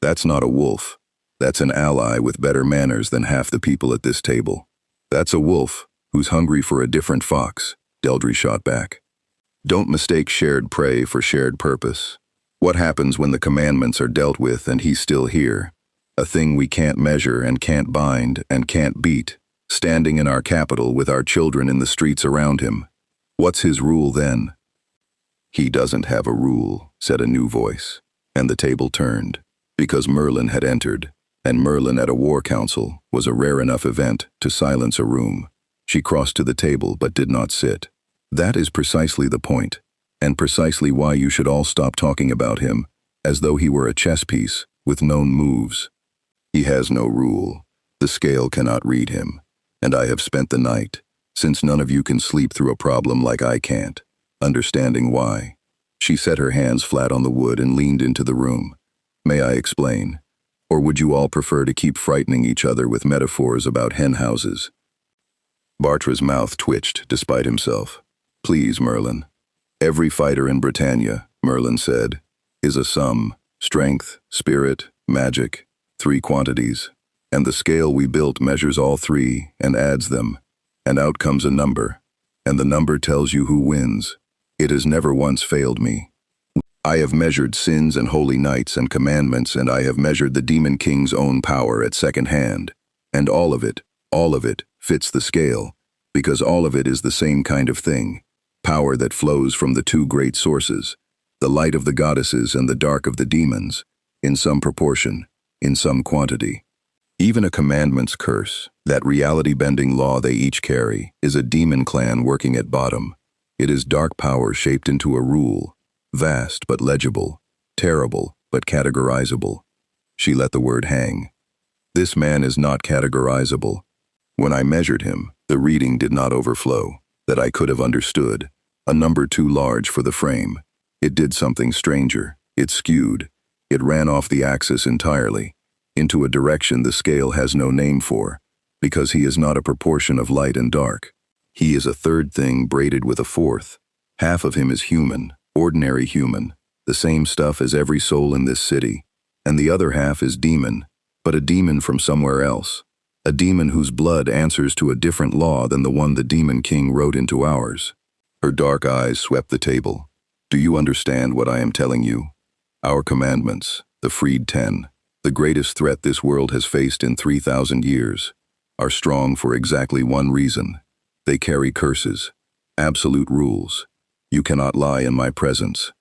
That's not a wolf. That's an ally with better manners than half the people at this table. That's a wolf who's hungry for a different fox," Deldry shot back. "Don't mistake shared prey for shared purpose. What happens when the commandments are dealt with and he's still here? A thing we can't measure and can't bind and can't beat, standing in our capital with our children in the streets around him. What's his rule then?" "He doesn't have a rule," said a new voice, and the table turned, because Merlin had entered, and Merlin at a war council was a rare enough event to silence a room. She crossed to the table but did not sit. That is precisely the point, and precisely why you should all stop talking about him, as though he were a chess piece with known moves. He has no rule. The scale cannot read him, and I have spent the night, since none of you can sleep through a problem like I can't, understanding why. She set her hands flat on the wood and leaned into the room. "May I explain? Or would you all prefer to keep frightening each other with metaphors about hen houses?" Bartra's mouth twitched despite himself. "Please, Merlin." "Every fighter in Britannia," Merlin said, "is a sum, strength, spirit, magic, 3 quantities. And the scale we built measures all 3 and adds them, and out comes a number, and the number tells you who wins. It has never once failed me. I have measured sins and holy knights and commandments, and I have measured the demon king's own power at second hand, and all of it, fits the scale, because all of it is the same kind of thing, power that flows from the 2 great sources, the light of the goddesses and the dark of the demons, in some proportion, in some quantity. Even a commandment's curse, that reality-bending law they each carry, is a demon clan working at bottom. It is dark power shaped into a rule, vast but legible, terrible but categorizable." She let the word hang. "This man is not categorizable. When I measured him, the reading did not overflow, that I could have understood, a number too large for the frame. It did something stranger. It skewed. It ran off the axis entirely, into a direction the scale has no name for, because he is not a proportion of light and dark. He is a third thing braided with a fourth. Half of him is human, ordinary human, the same stuff as every soul in this city, and the other half is demon, but a demon from somewhere else. A demon whose blood answers to a different law than the one the Demon King wrote into ours." Her dark eyes swept the table. "Do you understand what I am telling you? Our commandments, the freed 10, the greatest threat this world has faced in 3,000 years, are strong for exactly one reason. They carry curses, absolute rules. You cannot lie in my presence.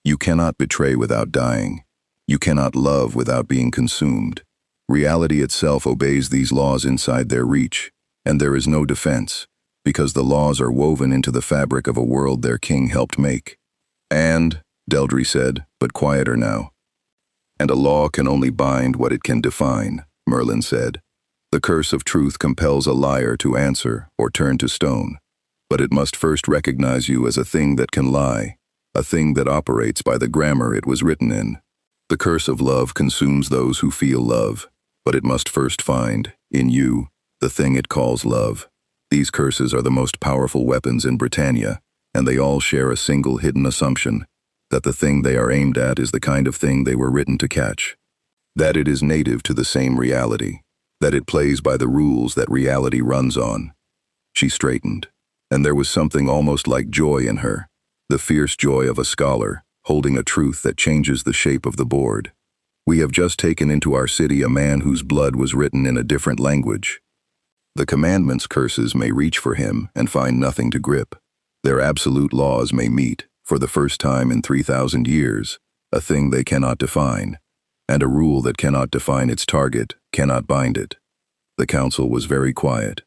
You cannot betray without dying. You cannot love without being consumed. Reality itself obeys these laws inside their reach, and there is no defense, because the laws are woven into the fabric of a world their king helped make." "And," Deldry said, but quieter now. "And a law can only bind what it can define," Merlin said. "The curse of truth compels a liar to answer or turn to stone, but it must first recognize you as a thing that can lie, a thing that operates by the grammar it was written in. The curse of love consumes those who feel love, but it must first find, in you, the thing it calls love. These curses are the most powerful weapons in Britannia, and they all share a single hidden assumption, that the thing they are aimed at is the kind of thing they were written to catch. That it is native to the same reality. that it plays by the rules that reality runs on. She straightened, and there was something almost like joy in her, the fierce joy of a scholar, holding a truth that changes the shape of the board. We have just taken into our city a man whose blood was written in a different language. The commandments' curses may reach for him and find nothing to grip. Their absolute laws may meet, for the first time in 3,000 years, a thing they cannot define, and a rule that cannot define its target cannot bind it. The council was very quiet.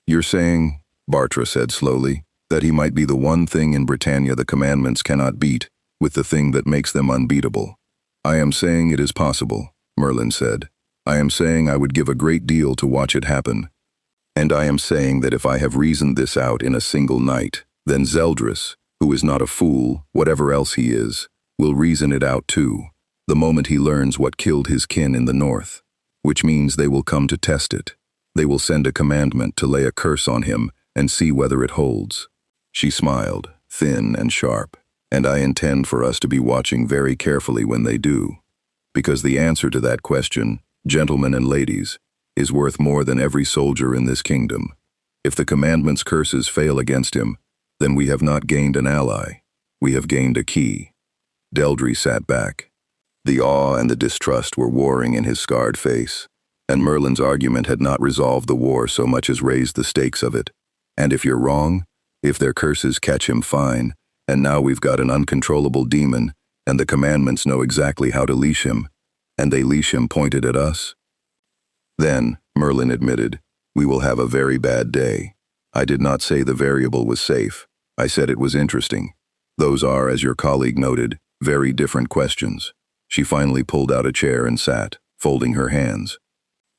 "You're saying," Bartra said slowly, "that he might be the one thing in Britannia the commandments cannot beat, with the thing that makes them unbeatable." "I am saying it is possible," Merlin said. "I am saying I would give a great deal to watch it happen. And I am saying that if I have reasoned this out in a single night, then Zeldris, who is not a fool, whatever else he is, will reason it out too, the moment he learns what killed his kin in the north. Which means they will come to test it. They will send a commandment to lay a curse on him and see whether it holds." She smiled, thin and sharp. "And I intend for us to be watching very carefully when they do. Because the answer to that question, gentlemen and ladies, is worth more than every soldier in this kingdom. If the commandment's curses fail against him, then we have not gained an ally. We have gained a key." Deldry sat back. The awe and the distrust were warring in his scarred face, and Merlin's argument had not resolved the war so much as raised the stakes of it. "And if you're wrong, if their curses catch him, fine, and now we've got an uncontrollable demon, and the commandments know exactly how to leash him, and they leash him pointed at us. Then," Merlin admitted, "we will have a very bad day. I did not say the variable was safe. I said it was interesting. Those are, as your colleague noted, very different questions." She finally pulled out a chair and sat, folding her hands.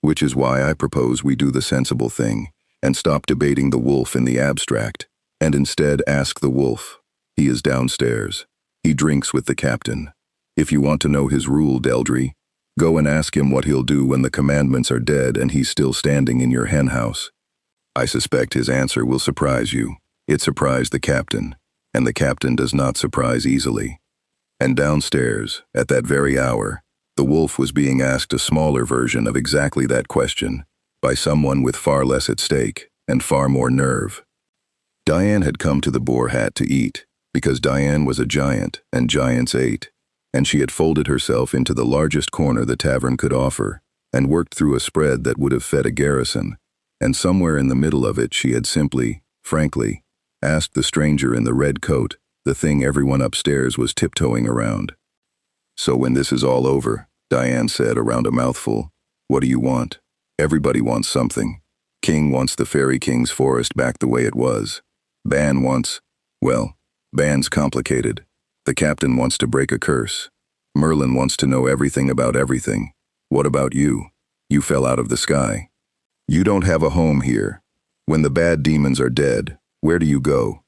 "Which is why I propose we do the sensible thing, and stop debating the wolf in the abstract, and instead ask the wolf. He is downstairs. He drinks with the captain. If you want to know his rule, Deldry, go and ask him what he'll do when the commandments are dead and he's still standing in your henhouse. I suspect his answer will surprise you. It surprised the captain, and the captain does not surprise easily." And downstairs, at that very hour, the wolf was being asked a smaller version of exactly that question, by someone with far less at stake and far more nerve. Diane had come to the Boar Hat to eat, because Diane was a giant, and giants ate, and she had folded herself into the largest corner the tavern could offer, and worked through a spread that would have fed a garrison, and somewhere in the middle of it she had simply, frankly, asked the stranger in the red coat, the thing everyone upstairs was tiptoeing around. "So when this is all over," Diane said around a mouthful, "what do you want?" "Everybody wants something. King wants the Fairy King's forest back the way it was. Ban wants, well, Ban's complicated. The captain wants to break a curse. Merlin wants to know everything about everything. What about you? You fell out of the sky. You don't have a home here. When the bad demons are dead, where do you go?"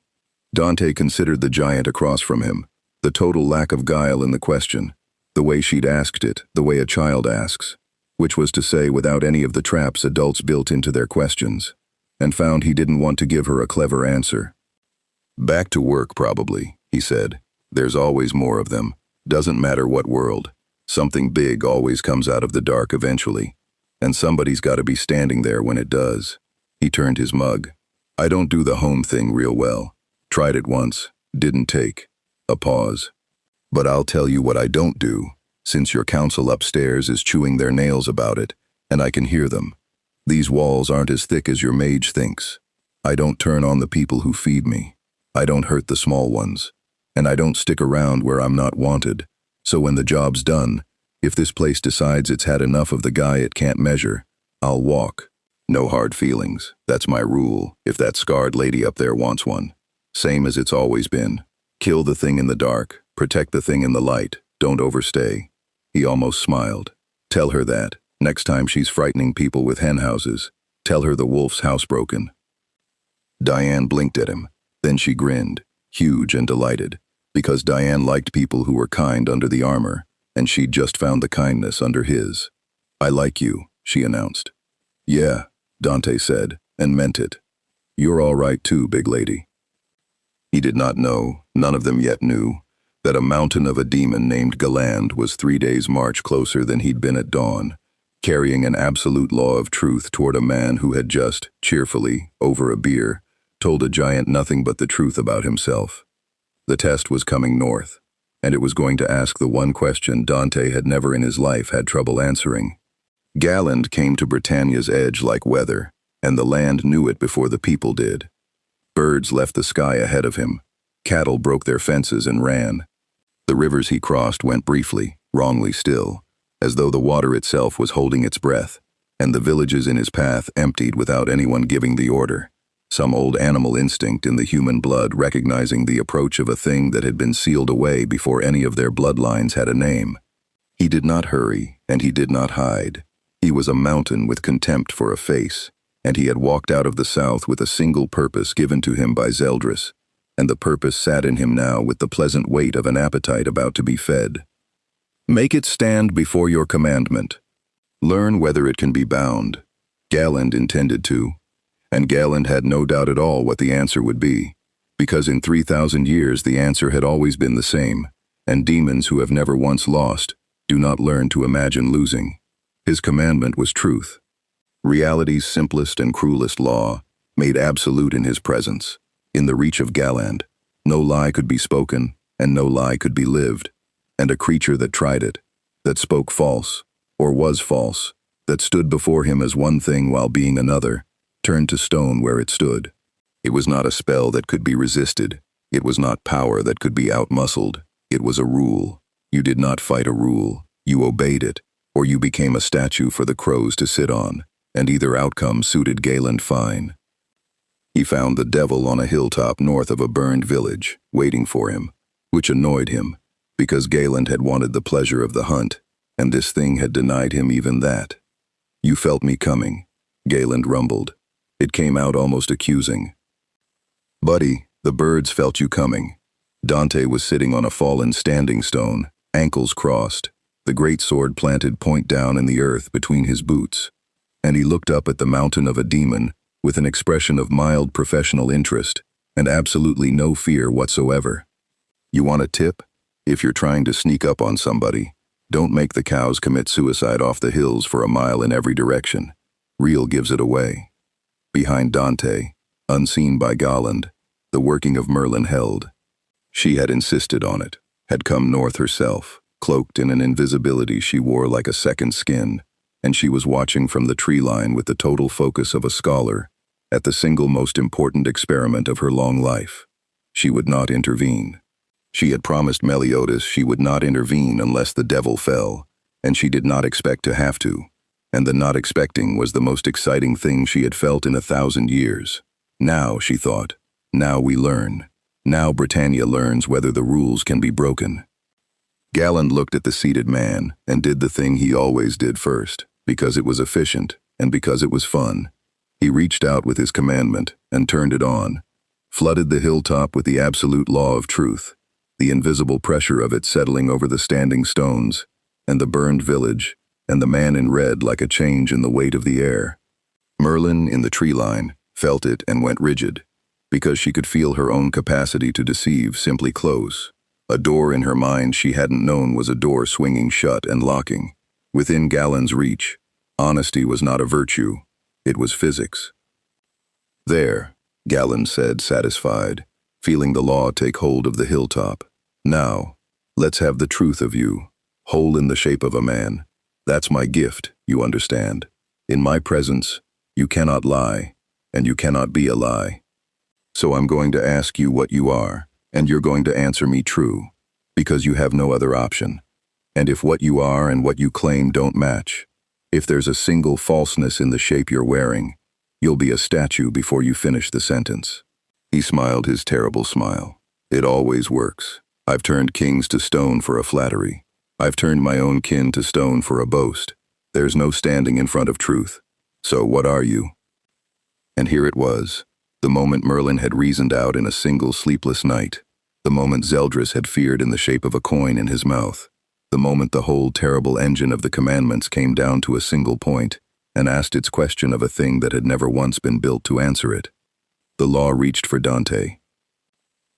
Dante considered the giant across from him, the total lack of guile in the question, the way she'd asked it, the way a child asks, which was to say without any of the traps adults built into their questions, and found he didn't want to give her a clever answer. "Back to work, probably," he said. "There's always more of them. Doesn't matter what world. Something big always comes out of the dark eventually, and somebody's got to be standing there when it does." He turned his mug. "I don't do the home thing real well. Tried it once. Didn't take." A pause. "But I'll tell you what I don't do, since your council upstairs is chewing their nails about it, and I can hear them. These walls aren't as thick as your mage thinks. I don't turn on the people who feed me. I don't hurt the small ones. And I don't stick around where I'm not wanted. So when the job's done, if this place decides it's had enough of the guy it can't measure, I'll walk. No hard feelings. That's my rule, if that scarred lady up there wants one. Same as it's always been. Kill the thing in the dark, protect the thing in the light, don't overstay." He almost smiled. "Tell her that, next time she's frightening people with hen houses. Tell her the wolf's housebroken." Diane blinked at him. Then she grinned, huge and delighted, because Diane liked people who were kind under the armor, and she'd just found the kindness under his. "I like you," she announced. "Yeah," Dante said, and meant it. "You're all right too, big lady." He did not know, none of them yet knew, that a mountain of a demon named Galand was 3 days' march closer than he'd been at dawn, carrying an absolute law of truth toward a man who had just, cheerfully, over a beer, told a giant nothing but the truth about himself. The test was coming north, and it was going to ask the one question Dante had never in his life had trouble answering. Galand came to Britannia's edge like weather, and the land knew it before the people did. Birds left the sky ahead of him. Cattle broke their fences and ran. The rivers he crossed went briefly, wrongly still, as though the water itself was holding its breath, and the villages in his path emptied without anyone giving the order, some old animal instinct in the human blood recognizing the approach of a thing that had been sealed away before any of their bloodlines had a name. He did not hurry, and he did not hide. He was a mountain with contempt for a face, and he had walked out of the south with a single purpose given to him by Zeldris, and the purpose sat in him now with the pleasant weight of an appetite about to be fed. Make it stand before your commandment. Learn whether it can be bound. Galand intended to, and Galand had no doubt at all what the answer would be, because in 3,000 years the answer had always been the same, and demons who have never once lost do not learn to imagine losing. His commandment was truth, reality's simplest and cruelest law, made absolute in his presence, in the reach of Galand. No lie could be spoken, and no lie could be lived, and a creature that tried it, that spoke false, or was false, that stood before him as one thing while being another, turned to stone where it stood. It was not a spell that could be resisted. It was not power that could be outmuscled. It was a rule. You did not fight a rule. You obeyed it, or you became a statue for the crows to sit on, and either outcome suited Galand fine. He found the devil on a hilltop north of a burned village, waiting for him, which annoyed him, because Galand had wanted the pleasure of the hunt, and this thing had denied him even that. You felt me coming, Galand rumbled. It came out almost accusing. Buddy, the birds felt you coming. Dante was sitting on a fallen standing stone, ankles crossed, the great sword planted point down in the earth between his boots, and he looked up at the mountain of a demon with an expression of mild professional interest and absolutely no fear whatsoever. You want a tip? If you're trying to sneak up on somebody, don't make the cows commit suicide off the hills for a mile in every direction. Real gives it away. Behind Dante, unseen by Galand, the working of Merlin held. She had insisted on it, had come north herself, cloaked in an invisibility she wore like a second skin, and she was watching from the tree line with the total focus of a scholar at the single most important experiment of her long life. She would not intervene. She had promised Meliodas she would not intervene unless the devil fell, and she did not expect to have to, and the not expecting was the most exciting thing she had felt in 1,000 years. Now, she thought, now we learn. Now Britannia learns whether the rules can be broken. Galand looked at the seated man and did the thing he always did first, because it was efficient and because it was fun. He reached out with his commandment and turned it on, flooded the hilltop with the absolute law of truth, the invisible pressure of it settling over the standing stones, and the burned village, and the man in red like a change in the weight of the air. Merlin, in the tree line, felt it and went rigid, because she could feel her own capacity to deceive simply close. A door in her mind she hadn't known was a door swinging shut and locking. Within Galand's reach, honesty was not a virtue, it was physics. There, Galand said, satisfied, feeling the law take hold of the hilltop. Now, let's have the truth of you, whole in the shape of a man. That's my gift, you understand. In my presence, you cannot lie, and you cannot be a lie. So I'm going to ask you what you are, and you're going to answer me true, because you have no other option. And if what you are and what you claim don't match, if there's a single falseness in the shape you're wearing, you'll be a statue before you finish the sentence. He smiled his terrible smile. It always works. I've turned kings to stone for a flattery. I've turned my own kin to stone for a boast. There's no standing in front of truth. So what are you? And here it was, the moment Merlin had reasoned out in a single sleepless night, the moment Zeldris had feared in the shape of a coin in his mouth, the moment the whole terrible engine of the commandments came down to a single point and asked its question of a thing that had never once been built to answer it. The law reached for Dante.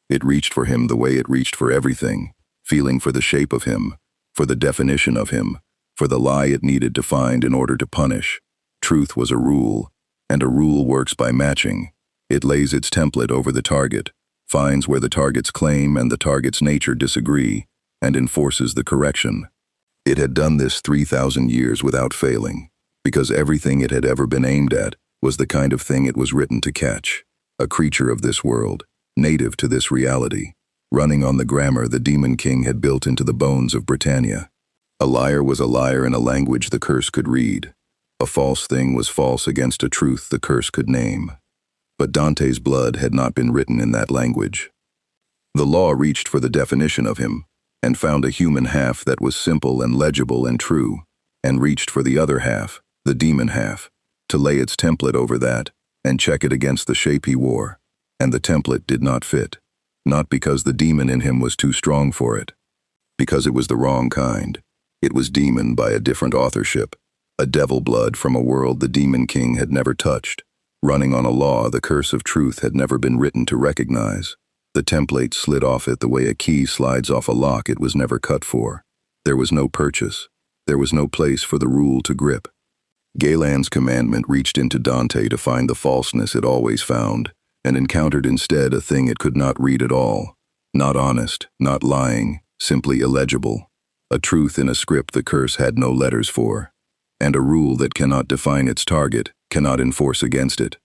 It reached for him the way it reached for everything, feeling for the shape of him, for the definition of him, for the lie it needed to find in order to punish. Truth was a rule, and a rule works by matching. It lays its template over the target, finds where the target's claim and the target's nature disagree, and enforces the correction. It had done this 3,000 years without failing, because everything it had ever been aimed at was the kind of thing it was written to catch. A creature of this world, native to this reality, running on the grammar the Demon King had built into the bones of Britannia. A liar was a liar in a language the curse could read. A false thing was false against a truth the curse could name. But Dante's blood had not been written in that language. The law reached for the definition of him, and found a human half that was simple and legible and true, and reached for the other half, the demon half, to lay its template over that, and check it against the shape he wore. And the template did not fit. Not because the demon in him was too strong for it. Because it was the wrong kind. It was demon by a different authorship. A devil blood from a world the Demon King had never touched. Running on a law the curse of truth had never been written to recognize. The template slid off it the way a key slides off a lock it was never cut for. There was no purchase. There was no place for the rule to grip. Galand's commandment reached into Dante to find the falseness it always found, and encountered instead a thing it could not read at all. Not honest, not lying, simply illegible. A truth in a script the curse had no letters for. And a rule that cannot define its target, cannot enforce against it.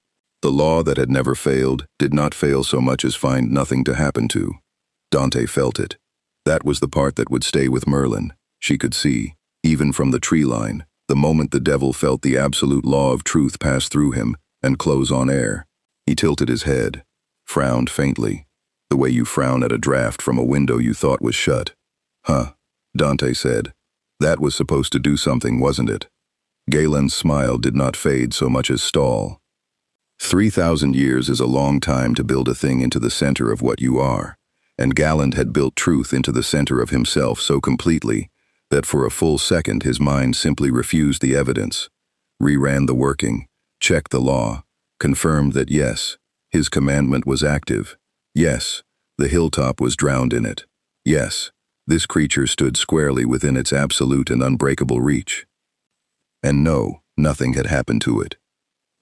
The law that had never failed did not fail so much as find nothing to happen to. Dante felt it. That was the part that would stay with Merlin. She could see, even from the tree line, the moment the devil felt the absolute law of truth pass through him and close on air. He tilted his head, frowned faintly, the way you frown at a draft from a window you thought was shut. Huh, Dante said. That was supposed to do something, wasn't it? Galand's smile did not fade so much as stall. 3,000 years is a long time to build a thing into the center of what you are, and Galand had built truth into the center of himself so completely that for a full second his mind simply refused the evidence, reran the working, checked the law, confirmed that yes, his commandment was active. Yes, the hilltop was drowned in it. Yes, this creature stood squarely within its absolute and unbreakable reach. And no, nothing had happened to it.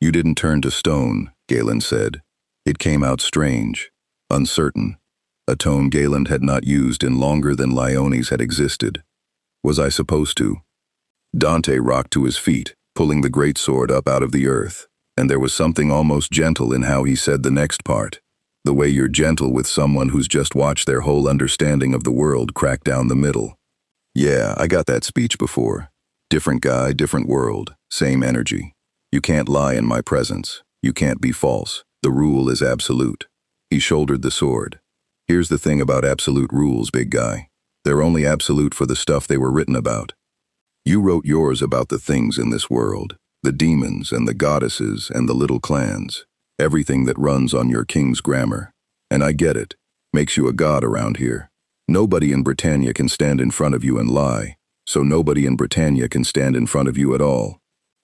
You didn't turn to stone, Galand said. It came out strange, uncertain, a tone Galand had not used in longer than Leone's had existed. Was I supposed to? Dante rocked to his feet, pulling the greatsword up out of the earth, and there was something almost gentle in how he said the next part, the way you're gentle with someone who's just watched their whole understanding of the world crack down the middle. Yeah, I got that speech before. Different guy, different world, same energy. You can't lie in my presence. You can't be false. The rule is absolute. He shouldered the sword. Here's the thing about absolute rules, big guy. They're only absolute for the stuff they were written about. You wrote yours about the things in this world, the demons and the goddesses and the little clans, everything that runs on your king's grammar. And I get it. Makes you a god around here. Nobody in Britannia can stand in front of you and lie, so nobody in Britannia can stand in front of you at all.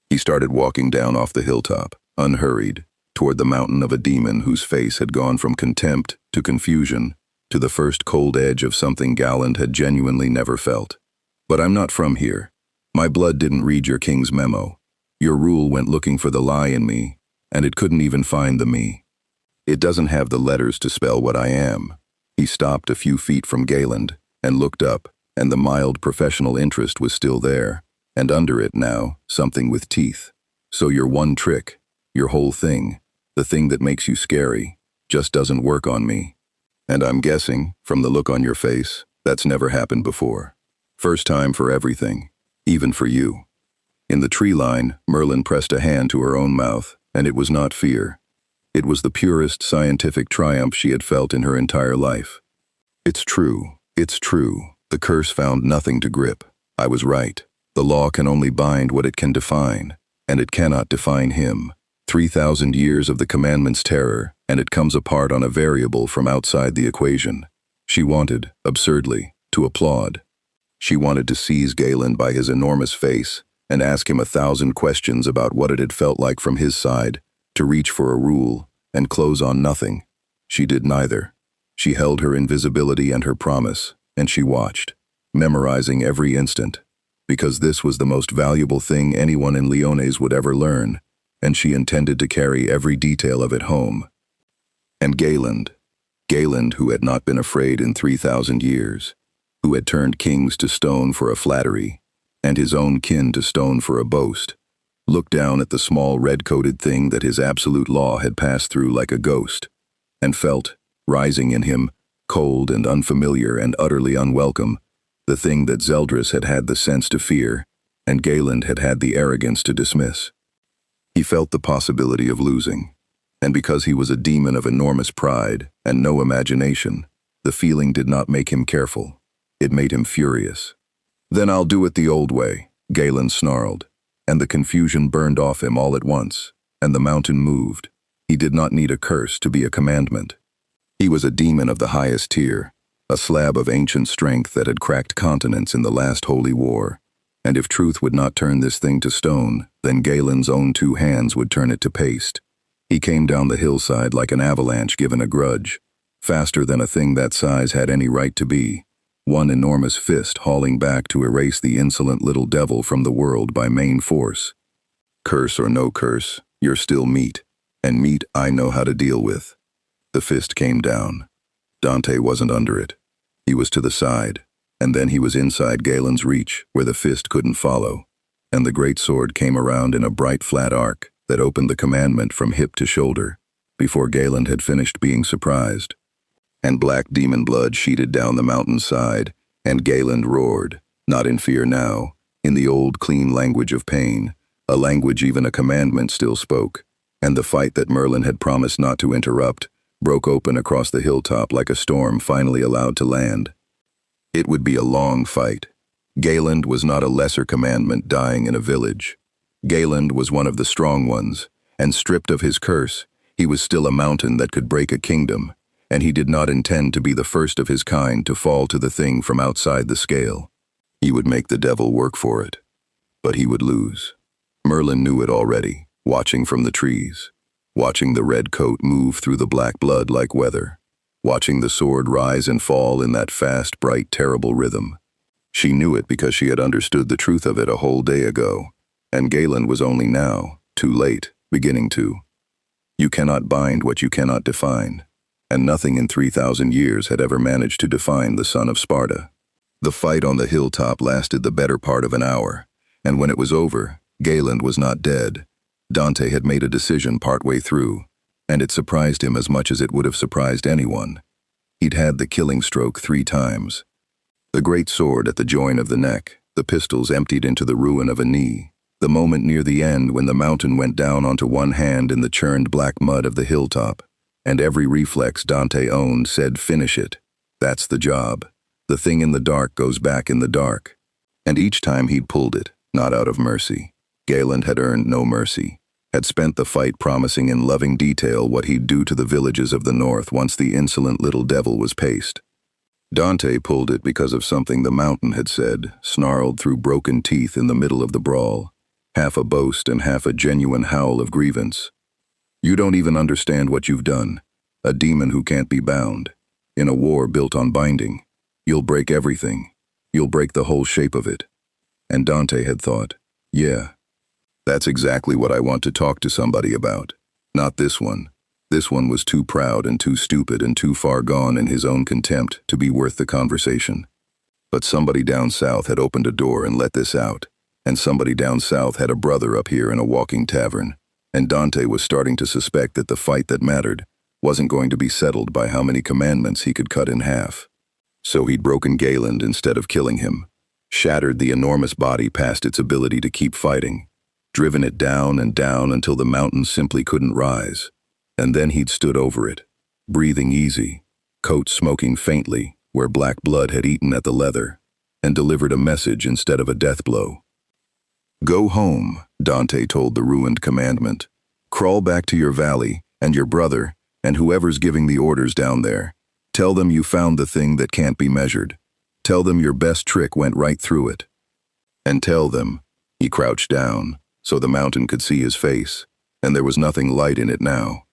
He started walking down off the hilltop, unhurried, toward the mountain of a demon whose face had gone from contempt to confusion, to the first cold edge of something Galand had genuinely never felt. But I'm not from here. My blood didn't read your king's memo. Your rule went looking for the lie in me, and it couldn't even find the me. It doesn't have the letters to spell what I am. He stopped a few feet from Galand, and looked up, and the mild professional interest was still there, and under it now, something with teeth. So your one trick, your whole thing, the thing that makes you scary, just doesn't work on me. And I'm guessing, from the look on your face, that's never happened before. First time for everything, even for you. In the tree line, Merlin pressed a hand to her own mouth, and it was not fear. It was the purest scientific triumph she had felt in her entire life. It's true, it's true. The curse found nothing to grip. I was right. The law can only bind what it can define, and it cannot define him. 3,000 years of the commandment's terror, and it comes apart on a variable from outside the equation. She wanted, absurdly, to applaud. She wanted to seize Galand by his enormous face and ask him 1,000 questions about what it had felt like from his side, to reach for a rule and close on nothing. She did neither. She held her invisibility and her promise, and she watched, memorizing every instant. because this was the most valuable thing anyone in Leones would ever learn, and she intended to carry every detail of it home. And Galand, who had not been afraid in 3,000 years, who had turned kings to stone for a flattery, and his own kin to stone for a boast, looked down at the small red-coated thing that his absolute law had passed through like a ghost, and felt, rising in him, cold and unfamiliar and utterly unwelcome, the thing that Zeldris had had the sense to fear, and Galand had had the arrogance to dismiss. He felt the possibility of losing, and because he was a demon of enormous pride and no imagination, the feeling did not make him careful. It made him furious. "Then I'll do it the old way," Galand snarled, and the confusion burned off him all at once, and the mountain moved. He did not need a curse to be a commandment. He was a demon of the highest tier, a slab of ancient strength that had cracked continents in the last holy war, and if truth would not turn this thing to stone, then Galand's own 2 hands would turn it to paste. He came down the hillside like an avalanche given a grudge, faster than a thing that size had any right to be, one enormous fist hauling back to erase the insolent little devil from the world by main force. Curse or no curse, you're still meat, and meat I know how to deal with. The fist came down. Dante wasn't under it. He was to the side, and then he was inside Galand's reach, where the fist couldn't follow, and the great sword came around in a bright flat arc that opened the commandment from hip to shoulder, before Galand had finished being surprised. And black demon blood sheeted down the mountainside, and Galand roared, not in fear now, in the old clean language of pain, a language even a commandment still spoke, and the fight that Merlin had promised not to interrupt broke open across the hilltop like a storm finally allowed to land. It would be a long fight. Galand was not a lesser commandment dying in a village. Galand was one of the strong ones, and stripped of his curse, he was still a mountain that could break a kingdom, and he did not intend to be the first of his kind to fall to the thing from outside the scale. He would make the devil work for it, but he would lose. Merlin knew it already, watching from the trees, watching the red coat move through the black blood like weather, watching the sword rise and fall in that fast, bright, terrible rhythm. She knew it because she had understood the truth of it a whole day ago, and Galand was only now, too late, beginning to. You cannot bind what you cannot define, and nothing in 3,000 years had ever managed to define the son of Sparda. The fight on the hilltop lasted the better part of an hour, and when it was over, Galand was not dead. Dante had made a decision partway through, and it surprised him as much as it would have surprised anyone. He'd had the killing stroke 3 times. The great sword at the join of the neck, the pistols emptied into the ruin of a knee, the moment near the end when the mountain went down onto one hand in the churned black mud of the hilltop, and every reflex Dante owned said finish it. That's the job. The thing in the dark goes back in the dark. And each time he'd pulled it, not out of mercy. Galand had earned no mercy, had spent the fight promising in loving detail what he'd do to the villages of the north once the insolent little devil was paced. Dante pulled it because of something the mountain had said, snarled through broken teeth in the middle of the brawl, half a boast and half a genuine howl of grievance. You don't even understand what you've done, a demon who can't be bound. In a war built on binding, you'll break everything. You'll break the whole shape of it. And Dante had thought, yeah, that's exactly what I want to talk to somebody about. Not this one. This one was too proud and too stupid and too far gone in his own contempt to be worth the conversation. But somebody down south had opened a door and let this out, and somebody down south had a brother up here in a walking tavern, and Dante was starting to suspect that the fight that mattered wasn't going to be settled by how many commandments he could cut in half. So he'd broken Galand instead of killing him, shattered the enormous body past its ability to keep fighting, driven it down and down until the mountain simply couldn't rise. And then he'd stood over it, breathing easy, coat smoking faintly where black blood had eaten at the leather, and delivered a message instead of a death blow. Go home, Dante told the ruined commandment. Crawl back to your valley, and your brother, and whoever's giving the orders down there. Tell them you found the thing that can't be measured. Tell them your best trick went right through it. And tell them, he crouched down, so the mountain could see his face, and there was nothing light in it now.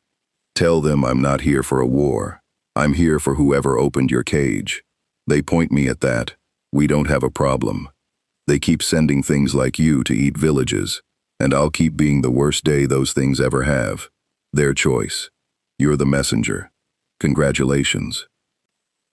Tell them I'm not here for a war. I'm here for whoever opened your cage. They point me at that. We don't have a problem. They keep sending things like you to eat villages, and I'll keep being the worst day those things ever have. Their choice. You're the messenger. Congratulations."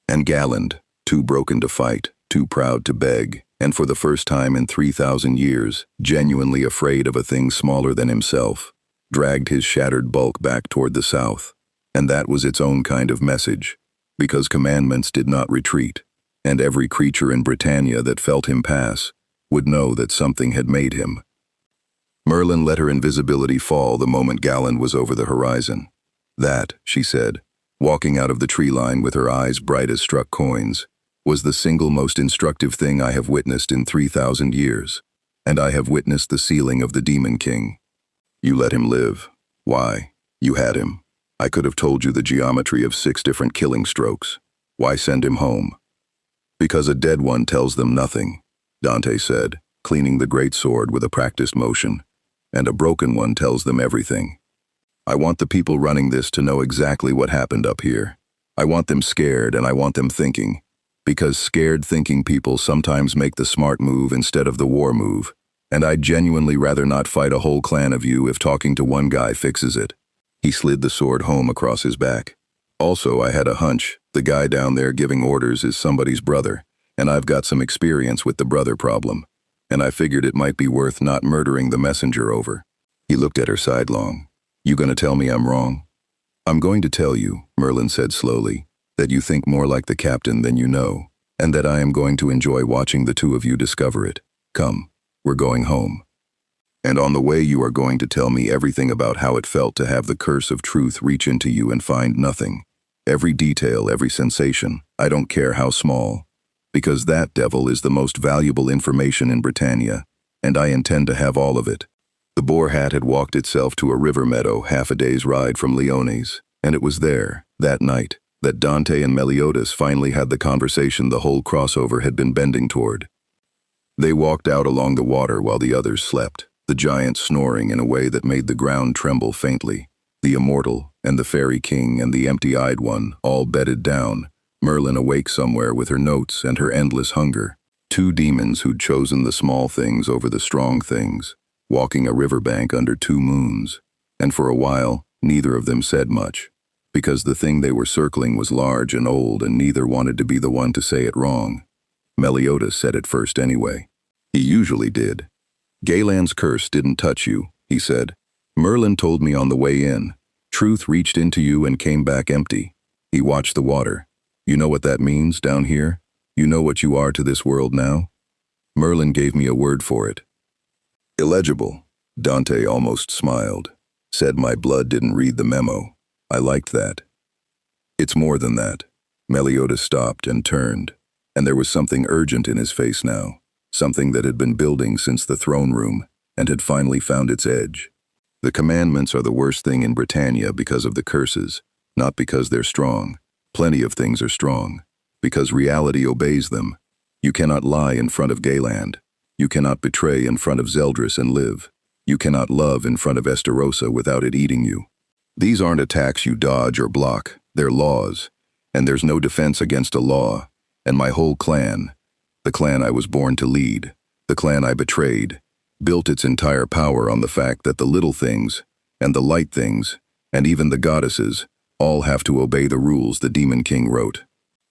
And Galand, too broken to fight, too proud to beg, and for the first time in 3,000 years, genuinely afraid of a thing smaller than himself, dragged his shattered bulk back toward the south. And that was its own kind of message, because commandments did not retreat, and every creature in Britannia that felt him pass would know that something had made him. Merlin let her invisibility fall the moment Galand was over the horizon. "That," she said, walking out of the tree line with her eyes bright as struck coins, "was the single most instructive thing I have witnessed in 3,000 years, and I have witnessed the sealing of the Demon King. You let him live. Why? You had him. I could have told you the geometry of 6 different killing strokes. Why send him home?" "Because a dead one tells them nothing," Dante said, cleaning the great sword with a practiced motion, "and a broken one tells them everything. I want the people running this to know exactly what happened up here. I want them scared and I want them thinking, because scared thinking people sometimes make the smart move instead of the war move, and I'd genuinely rather not fight a whole clan of you if talking to one guy fixes it." He slid the sword home across his back. "Also, I had a hunch, the guy down there giving orders is somebody's brother, and I've got some experience with the brother problem, and I figured it might be worth not murdering the messenger over." He looked at her sidelong. "You gonna tell me I'm wrong?" "I'm going to tell you," Merlin said slowly, "that you think more like the captain than you know, and that I am going to enjoy watching the two of you discover it. Come, we're going home. And on the way you are going to tell me everything about how it felt to have the curse of truth reach into you and find nothing. Every detail, every sensation, I don't care how small. Because that, devil, is the most valuable information in Britannia, and I intend to have all of it." The boar hat had walked itself to a river meadow half a day's ride from Leone's, and it was there, that night, that Dante and Meliodas finally had the conversation the whole crossover had been bending toward. They walked out along the water while the others slept, the giant snoring in a way that made the ground tremble faintly, the immortal and the fairy king and the empty-eyed one all bedded down, Merlin awake somewhere with her notes and her endless hunger, 2 demons who'd chosen the small things over the strong things, walking a riverbank under 2 moons, and for a while, neither of them said much, because the thing they were circling was large and old and neither wanted to be the one to say it wrong. Meliodas said it first anyway. He usually did. "Galand's curse didn't touch you," he said. "Merlin told me on the way in. Truth reached into you and came back empty. He watched the water. You know what that means down here? You know what you are to this world now?" Merlin gave me a word for it. "Illegible." Dante almost smiled. Said my blood didn't read the memo. I liked that. "It's more than that." Meliodas stopped and turned, and there was something urgent in his face now, something that had been building since the throne room and had finally found its edge. "The commandments are the worst thing in Britannia because of the curses, not because they're strong. Plenty of things are strong, because reality obeys them. You cannot lie in front of Galand. You cannot betray in front of Zeldris and live. You cannot love in front of Esterosa without it eating you. These aren't attacks you dodge or block, they're laws, and there's no defense against a law, and my whole clan, the clan I was born to lead, the clan I betrayed, built its entire power on the fact that the little things, and the light things, and even the goddesses, all have to obey the rules the Demon King wrote."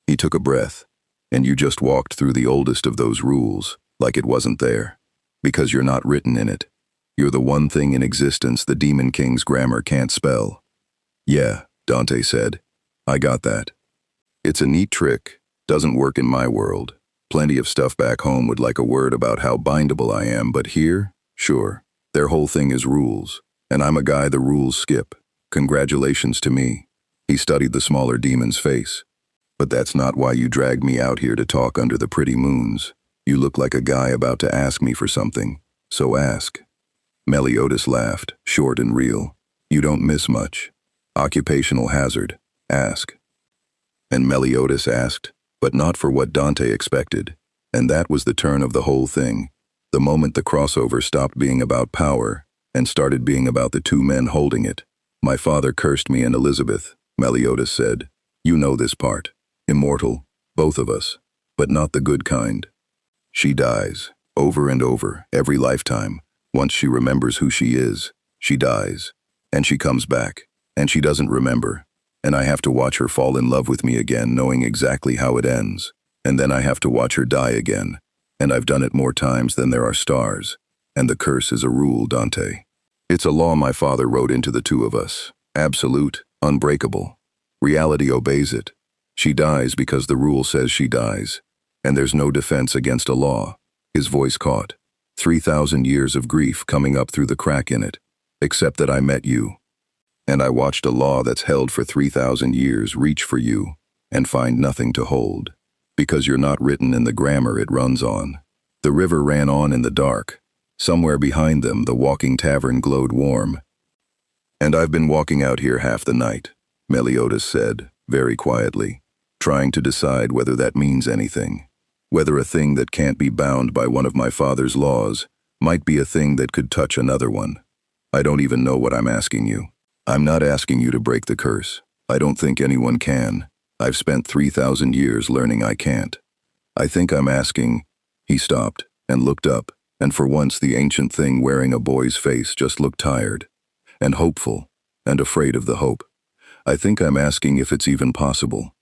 He took a breath. "And you just walked through the oldest of those rules, like it wasn't there, because you're not written in it. You're the one thing in existence the Demon King's grammar can't spell." "Yeah," Dante said. "I got that. It's a neat trick, doesn't work in my world. Plenty of stuff back home would like a word about how bindable I am, but here, sure, their whole thing is rules, and I'm a guy the rules skip. Congratulations to me." He studied the smaller demon's face. "But that's not why you dragged me out here to talk under the pretty moons. You look like a guy about to ask me for something, so ask." Meliodas laughed, short and real. "You don't miss much. Occupational hazard. Ask." And Meliodas asked, but not for what Dante expected. And that was the turn of the whole thing. The moment the crossover stopped being about power and started being about the 2 men holding it. "My father cursed me and Elizabeth," Meliodas said. "You know this part. Immortal, both of us, but not the good kind. She dies. over and over, every lifetime. Once she remembers who she is, she dies. And she comes back. And she doesn't remember. And I have to watch her fall in love with me again, knowing exactly how it ends. And then I have to watch her die again. And I've done it more times than there are stars. And the curse is a rule, Dante. It's a law my father wrote into the two of us. Absolute, unbreakable. Reality obeys it. She dies because the rule says she dies. And there's no defense against a law. His voice caught. 3,000 years of grief coming up through the crack in it. Except that I met you. And I watched a law that's held for 3,000 years reach for you and find nothing to hold. Because you're not written in the grammar it runs on. The river ran on in the dark. Somewhere behind them the walking tavern glowed warm. And I've been walking out here half the night, Meliodas said, very quietly, trying to decide whether that means anything. Whether a thing that can't be bound by one of my father's laws might be a thing that could touch another one. I don't even know what I'm asking you. I'm not asking you to break the curse. I don't think anyone can. I've spent 3,000 years learning I can't. I think I'm asking. He stopped and looked up, and for once the ancient thing wearing a boy's face just looked tired, and hopeful, and afraid of the hope. I think I'm asking if it's even possible.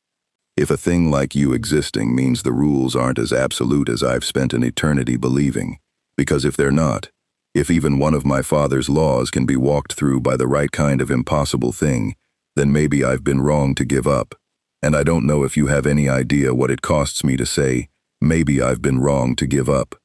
If a thing like you existing means the rules aren't as absolute as I've spent an eternity believing, because if they're not, if even one of my father's laws can be walked through by the right kind of impossible thing, then maybe I've been wrong to give up. And I don't know if you have any idea what it costs me to say, maybe I've been wrong to give up.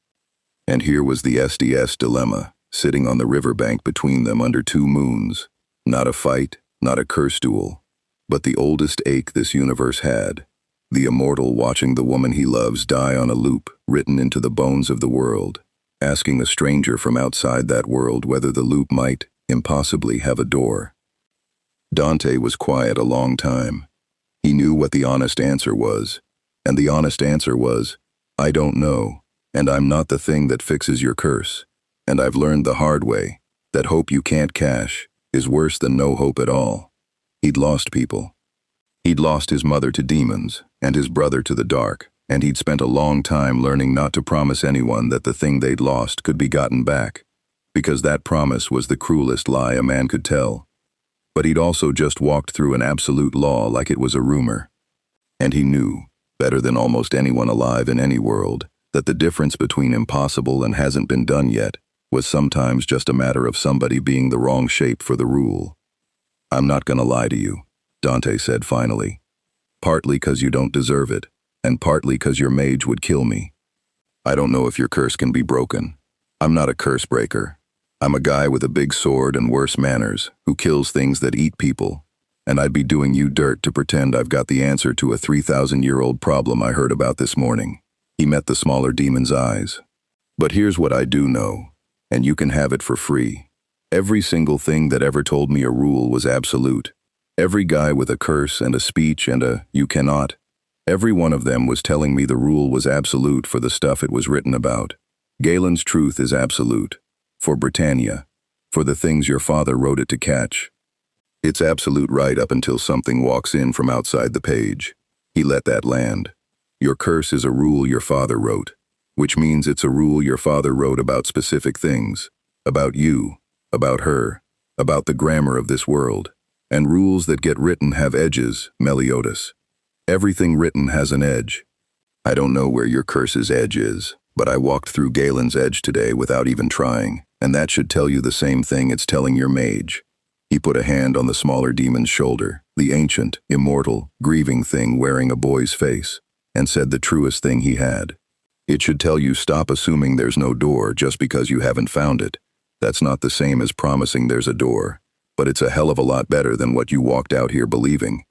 And here was the SDS dilemma, sitting on the riverbank between them under two moons. Not a fight, not a curse duel, but the oldest ache this universe had. The immortal watching the woman he loves die on a loop written into the bones of the world, asking a stranger from outside that world whether the loop might, impossibly, have a door. Dante was quiet a long time. He knew what the honest answer was, and the honest answer was, I don't know, and I'm not the thing that fixes your curse, and I've learned the hard way that hope you can't cash is worse than no hope at all. He'd lost people. He'd lost his mother to demons, and his brother to the dark, and he'd spent a long time learning not to promise anyone that the thing they'd lost could be gotten back, because that promise was the cruelest lie a man could tell. But he'd also just walked through an absolute law like it was a rumor. And he knew, better than almost anyone alive in any world, that the difference between impossible and hasn't been done yet was sometimes just a matter of somebody being the wrong shape for the rule. I'm not gonna lie to you, Dante said finally. Partly 'cause you don't deserve it, and partly 'cause your mage would kill me. I don't know if your curse can be broken. I'm not a curse breaker. I'm a guy with a big sword and worse manners who kills things that eat people, and I'd be doing you dirt to pretend I've got the answer to a 3,000-year-old problem I heard about this morning. He met the smaller demon's eyes. But here's what I do know, and you can have it for free. Every single thing that ever told me a rule was absolute. Every guy with a curse and a speech and a you cannot, every one of them was telling me the rule was absolute for the stuff it was written about. Galand's truth is absolute. For Britannia. For the things your father wrote it to catch. It's absolute right up until something walks in from outside the page. He let that land. Your curse is a rule your father wrote, which means it's a rule your father wrote about specific things. About you. About her. About the grammar of this world. And rules that get written have edges, Meliodas. Everything written has an edge. I don't know where your curse's edge is, but I walked through Galen's edge today without even trying, and that should tell you the same thing it's telling your mage. He put a hand on the smaller demon's shoulder, the ancient, immortal, grieving thing wearing a boy's face, and said the truest thing he had. It should tell you stop assuming there's no door just because you haven't found it. That's not the same as promising there's a door, but it's a hell of a lot better than what you walked out here believing.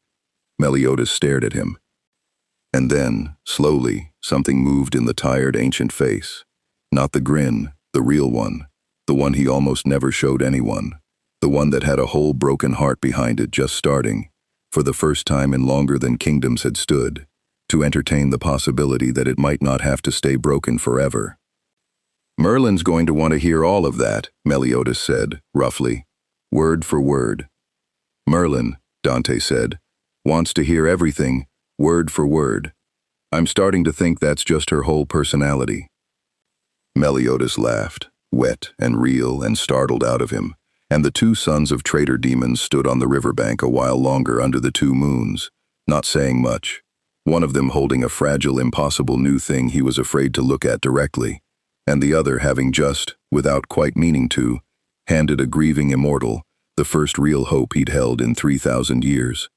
Meliodas stared at him. And then, slowly, something moved in the tired ancient face. Not the grin, the real one. The one he almost never showed anyone. The one that had a whole broken heart behind it just starting, for the first time in longer than kingdoms had stood, to entertain the possibility that it might not have to stay broken forever. Merlin's going to want to hear all of that, Meliodas said, roughly, word for word. Merlin, Dante said, wants to hear everything, word for word. I'm starting to think that's just her whole personality. Meliodas laughed, wet and real and startled out of him, and the two sons of traitor demons stood on the riverbank a while longer under the two moons, not saying much, one of them holding a fragile, impossible new thing he was afraid to look at directly, and the other having just, without quite meaning to, handed a grieving immortal the first real hope he'd held in 3,000 years.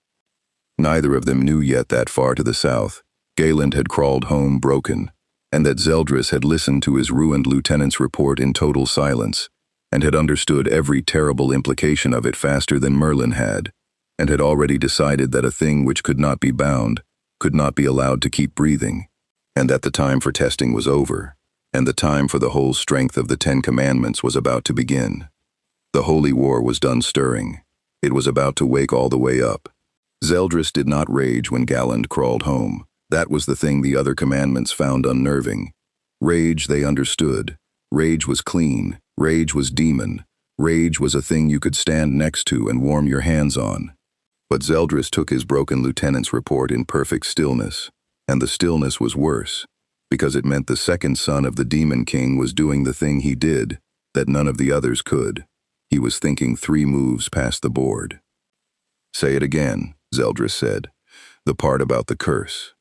Neither of them knew yet that far to the south, Galand had crawled home broken, and that Zeldris had listened to his ruined lieutenant's report in total silence, and had understood every terrible implication of it faster than Merlin had, and had already decided that a thing which could not be bound could not be allowed to keep breathing, and that the time for testing was over, and the time for the whole strength of the 10 Commandments was about to begin. The holy war was done stirring. It was about to wake all the way up. Zeldris did not rage when Galand crawled home. That was the thing the other commandments found unnerving. Rage they understood. Rage was clean. Rage was demon. Rage was a thing you could stand next to and warm your hands on. But Zeldris took his broken lieutenant's report in perfect stillness, and the stillness was worse, because it meant the second son of the Demon King was doing the thing he did that none of the others could. He was thinking 3 moves past the board. "Say it again," Zeldris said, "the part about the curse."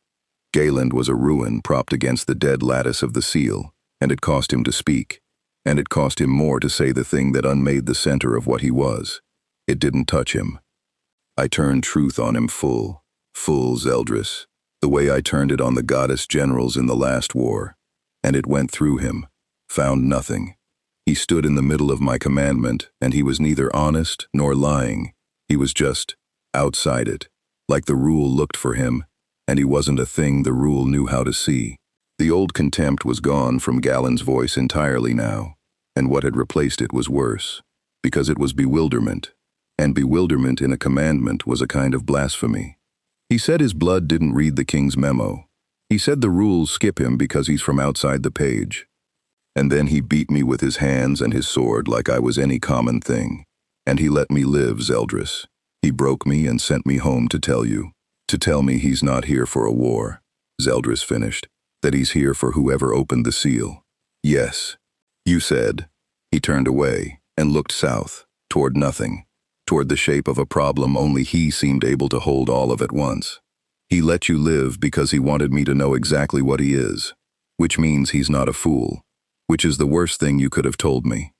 Galand was a ruin propped against the dead lattice of the seal, and it cost him to speak, and it cost him more to say the thing that unmade the center of what he was. It didn't touch him. "I turned truth on him full, Zeldris, the way I turned it on the goddess generals in the last war, and it went through him, found nothing. He stood in the middle of my commandment, and he was neither honest nor lying. He was just outside it, like the rule looked for him, and he wasn't a thing the rule knew how to see." The old contempt was gone from Galen's voice entirely now, and what had replaced it was worse, because it was bewilderment, and bewilderment in a commandment was a kind of blasphemy. He said his blood didn't read the king's memo. He said the rules skip him because he's from outside the page. And then he beat me with his hands and his sword like I was any common thing. And he let me live, Zeldris. He broke me and sent me home to tell you. To tell me he's not here for a war, Zeldris finished, that he's here for whoever opened the seal. Yes, you said. He turned away and looked south, toward nothing, toward the shape of a problem only he seemed able to hold all of at once. He let you live because he wanted me to know exactly what he is, which means he's not a fool, which is the worst thing you could have told me.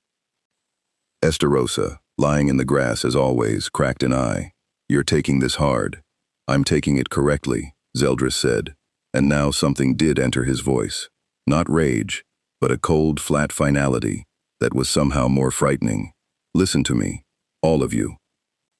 Estarossa, lying in the grass as always, cracked an eye. "You're taking this hard." "I'm taking it correctly," Zeldris said, and now something did enter his voice. Not rage, but a cold, flat finality that was somehow more frightening. "Listen to me, all of you.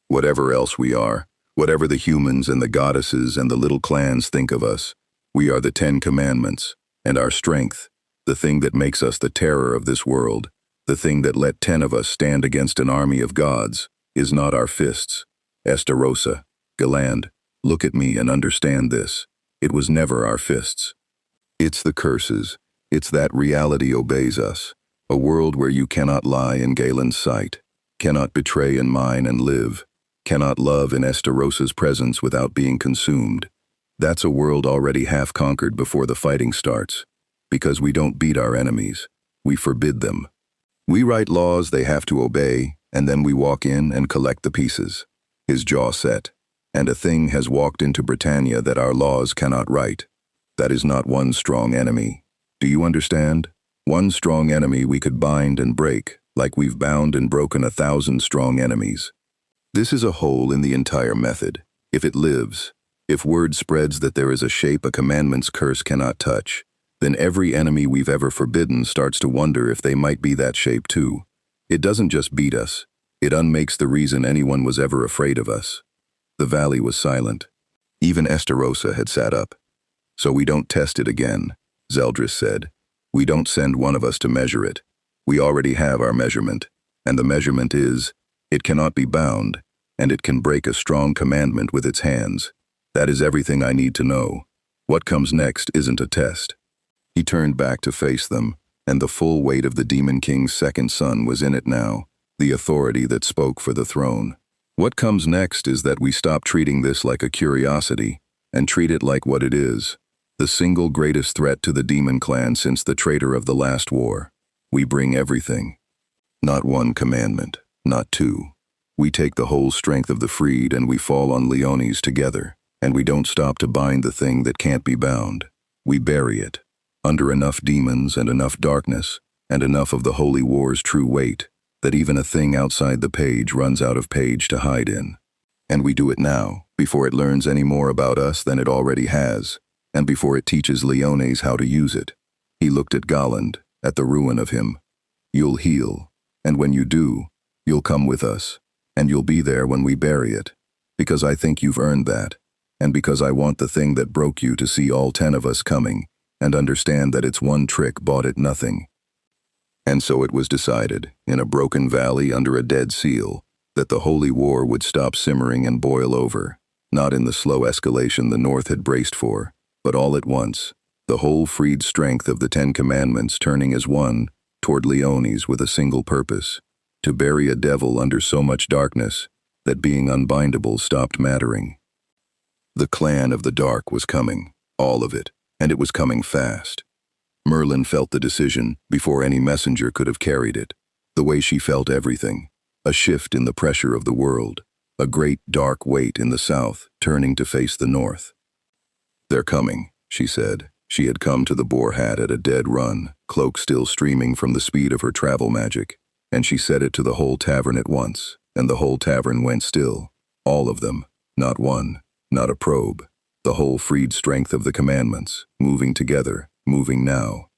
Whatever else we are, whatever the humans and the goddesses and the little clans think of us, we are the 10 Commandments, and our strength, the thing that makes us the terror of this world, the thing that let 10 of us stand against an army of gods, is not our fists. Estarossa, Galand, look at me and understand this. It was never our fists. It's the curses. It's that reality obeys us. A world where you cannot lie in Galen's sight, cannot betray in mine and live, cannot love in Esterossa's presence without being consumed. That's a world already half conquered before the fighting starts, because we don't beat our enemies. We forbid them. We write laws they have to obey, and then we walk in and collect the pieces." His jaw set. "And a thing has walked into Britannia that our laws cannot write. That is not one strong enemy. Do you understand? One strong enemy we could bind and break, like we've bound and broken 1,000 strong enemies. This is a hole in the entire method. If it lives, if word spreads that there is a shape a commandment's curse cannot touch, then every enemy we've ever forbidden starts to wonder if they might be that shape too. It doesn't just beat us. It unmakes the reason anyone was ever afraid of us." The valley was silent. Even Estarossa had sat up. "So we don't test it again," Zeldris said. "We don't send one of us to measure it. We already have our measurement, and the measurement is, it cannot be bound, and it can break a strong commandment with its hands. That is everything I need to know. What comes next isn't a test." He turned back to face them, and the full weight of the Demon King's second son was in it now, the authority that spoke for the throne. "What comes next is that we stop treating this like a curiosity, and treat it like what it is. The single greatest threat to the demon clan since the traitor of the last war. We bring everything. Not one commandment, not two. We take the whole strength of the freed and we fall on Leones together, and we don't stop to bind the thing that can't be bound. We bury it, under enough demons and enough darkness, and enough of the holy war's true weight, that even a thing outside the page runs out of page to hide in. And we do it now, before it learns any more about us than it already has, and before it teaches Leones how to use it. He looked at Galand, at the ruin of him. You'll heal, and when you do, you'll come with us, and you'll be there when we bury it, because I think you've earned that, and because I want the thing that broke you to see all 10 of us coming, and understand that its one trick bought it nothing. And so it was decided, in a broken valley under a dead seal, that the holy war would stop simmering and boil over, not in the slow escalation the North had braced for, but all at once, the whole freed strength of the 10 Commandments turning as one toward Leones with a single purpose, to bury a devil under so much darkness that being unbindable stopped mattering. The clan of the dark was coming, all of it, and it was coming fast. Merlin felt the decision before any messenger could have carried it, the way she felt everything, a shift in the pressure of the world, a great dark weight in the south turning to face the north. They're coming, she said. She had come to the Boar Hat at a dead run, cloak still streaming from the speed of her travel magic, and she said it to the whole tavern at once, and the whole tavern went still, all of them, not one, not a probe, the whole freed strength of the commandments, moving together, moving now.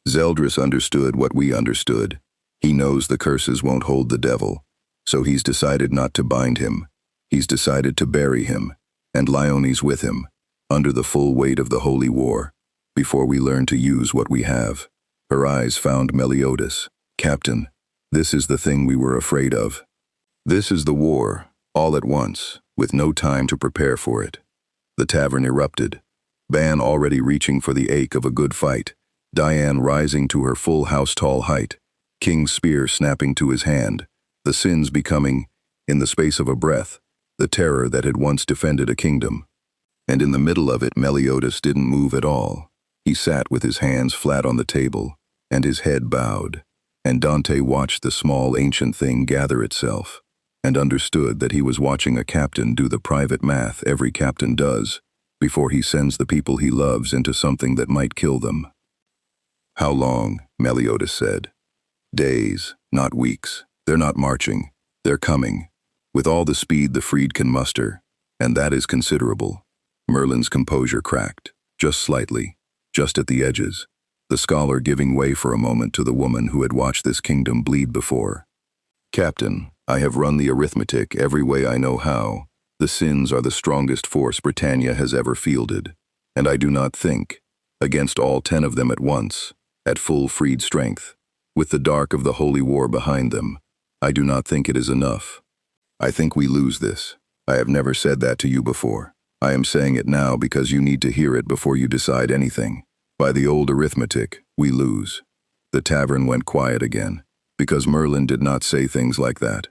Zeldris understood what we understood. He knows the curses won't hold the devil, so he's decided not to bind him. He's decided to bury him, and Leones with him, under the full weight of the holy war, before we learn to use what we have. Her eyes found Meliodas. Captain, this is the thing we were afraid of. This is the war, all at once, with no time to prepare for it. The tavern erupted. Ban already reaching for the ache of a good fight, Diane rising to her full house-tall height, King's spear snapping to his hand, the sins becoming, in the space of a breath, the terror that had once defended a kingdom. And in the middle of it, Meliodas didn't move at all. He sat with his hands flat on the table, and his head bowed, and Dante watched the small ancient thing gather itself, and understood that he was watching a captain do the private math every captain does, before he sends the people he loves into something that might kill them. How long? Meliodas said. Days, not weeks. They're not marching. They're coming, with all the speed the freed can muster, and that is considerable. Merlin's composure cracked, just slightly, just at the edges, the scholar giving way for a moment to the woman who had watched this kingdom bleed before. Captain, I have run the arithmetic every way I know how. The sins are the strongest force Britannia has ever fielded, and I do not think, against all 10 of them at once, at full freed strength, with the dark of the holy war behind them, I do not think it is enough. I think we lose this. I have never said that to you before. I am saying it now because you need to hear it before you decide anything. By the old arithmetic, we lose. The tavern went quiet again, because Merlin did not say things like that.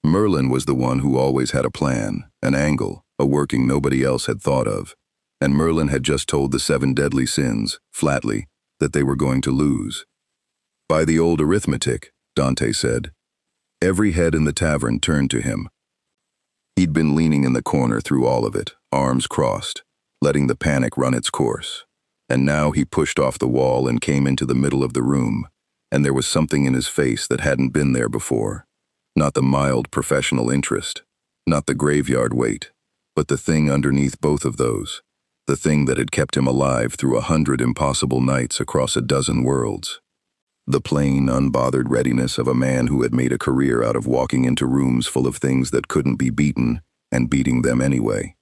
Merlin was the one who always had a plan, an angle, a working nobody else had thought of. And Merlin had just told the 7 deadly sins, flatly, that they were going to lose. By the old arithmetic, Dante said. Every head in the tavern turned to him. He'd been leaning in the corner through all of it, arms crossed, letting the panic run its course. And now he pushed off the wall and came into the middle of the room, and there was something in his face that hadn't been there before. Not the mild professional interest, not the graveyard weight, but the thing underneath both of those, the thing that had kept him alive through 100 impossible nights across a dozen worlds. The plain, unbothered readiness of a man who had made a career out of walking into rooms full of things that couldn't be beaten and beating them anyway.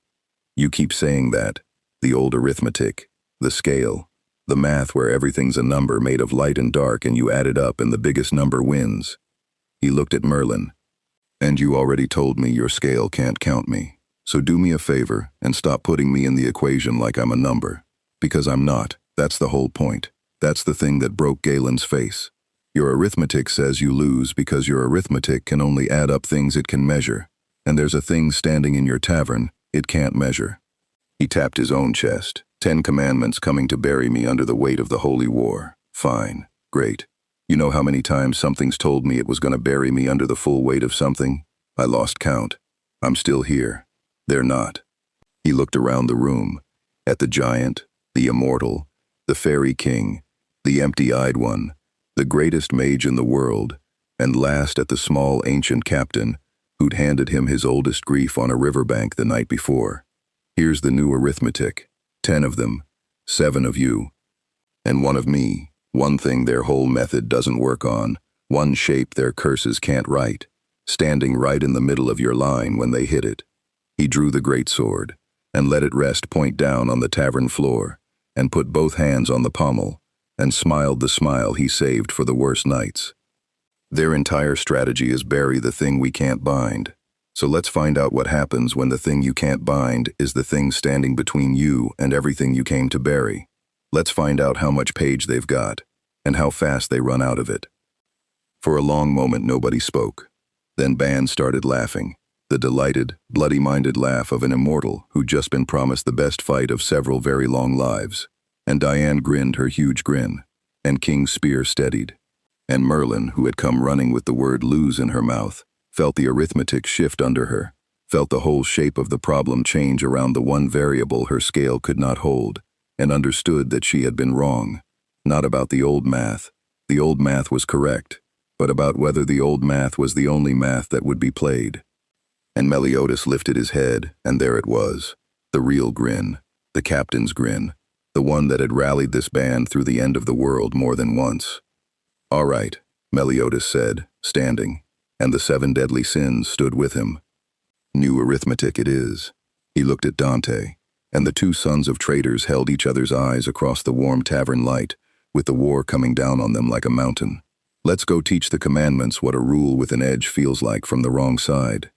You keep saying that, the old arithmetic, the scale, the math where everything's a number made of light and dark and you add it up and the biggest number wins. He looked at Merlin. And you already told me your scale can't count me, so do me a favor and stop putting me in the equation like I'm a number. Because I'm not, that's the whole point. That's the thing that broke Galand's face. Your arithmetic says you lose because your arithmetic can only add up things it can measure, and there's a thing standing in your tavern it can't measure. He tapped his own chest. 10 commandments coming to bury me under the weight of the holy war. Fine. Great. You know how many times something's told me it was going to bury me under the full weight of something? I lost count. I'm still here. They're not. He looked around the room, at the giant, the immortal, the fairy king, the empty-eyed one, the greatest mage in the world, and last at the small ancient captain who'd handed him his oldest grief on a riverbank the night before. Here's the new arithmetic. 10 of them, 7 of you, and 1 of me. One thing their whole method doesn't work on, one shape their curses can't write, standing right in the middle of your line when they hit it. He drew the great sword, and let it rest point down on the tavern floor, and put both hands on the pommel, and smiled the smile he saved for the worst nights. Their entire strategy is bury the thing we can't bind. So let's find out what happens when the thing you can't bind is the thing standing between you and everything you came to bury. Let's find out how much page they've got, and how fast they run out of it. For a long moment nobody spoke. Then Ban started laughing, the delighted, bloody-minded laugh of an immortal who'd just been promised the best fight of several very long lives. And Diane grinned her huge grin, and King's spear steadied. And Merlin, who had come running with the word lose in her mouth, felt the arithmetic shift under her, felt the whole shape of the problem change around the one variable her scale could not hold, and understood that she had been wrong. Not about the old math. The old math was correct, but about whether the old math was the only math that would be played. And Meliodas lifted his head, and there it was, the real grin, the captain's grin, the one that had rallied this band through the end of the world more than once. "All right," Meliodas said, standing, and the 7 deadly sins stood with him. New arithmetic it is. He looked at Dante, and the 2 sons of traitors held each other's eyes across the warm tavern light, with the war coming down on them like a mountain. Let's go teach the commandments what a rule with an edge feels like from the wrong side.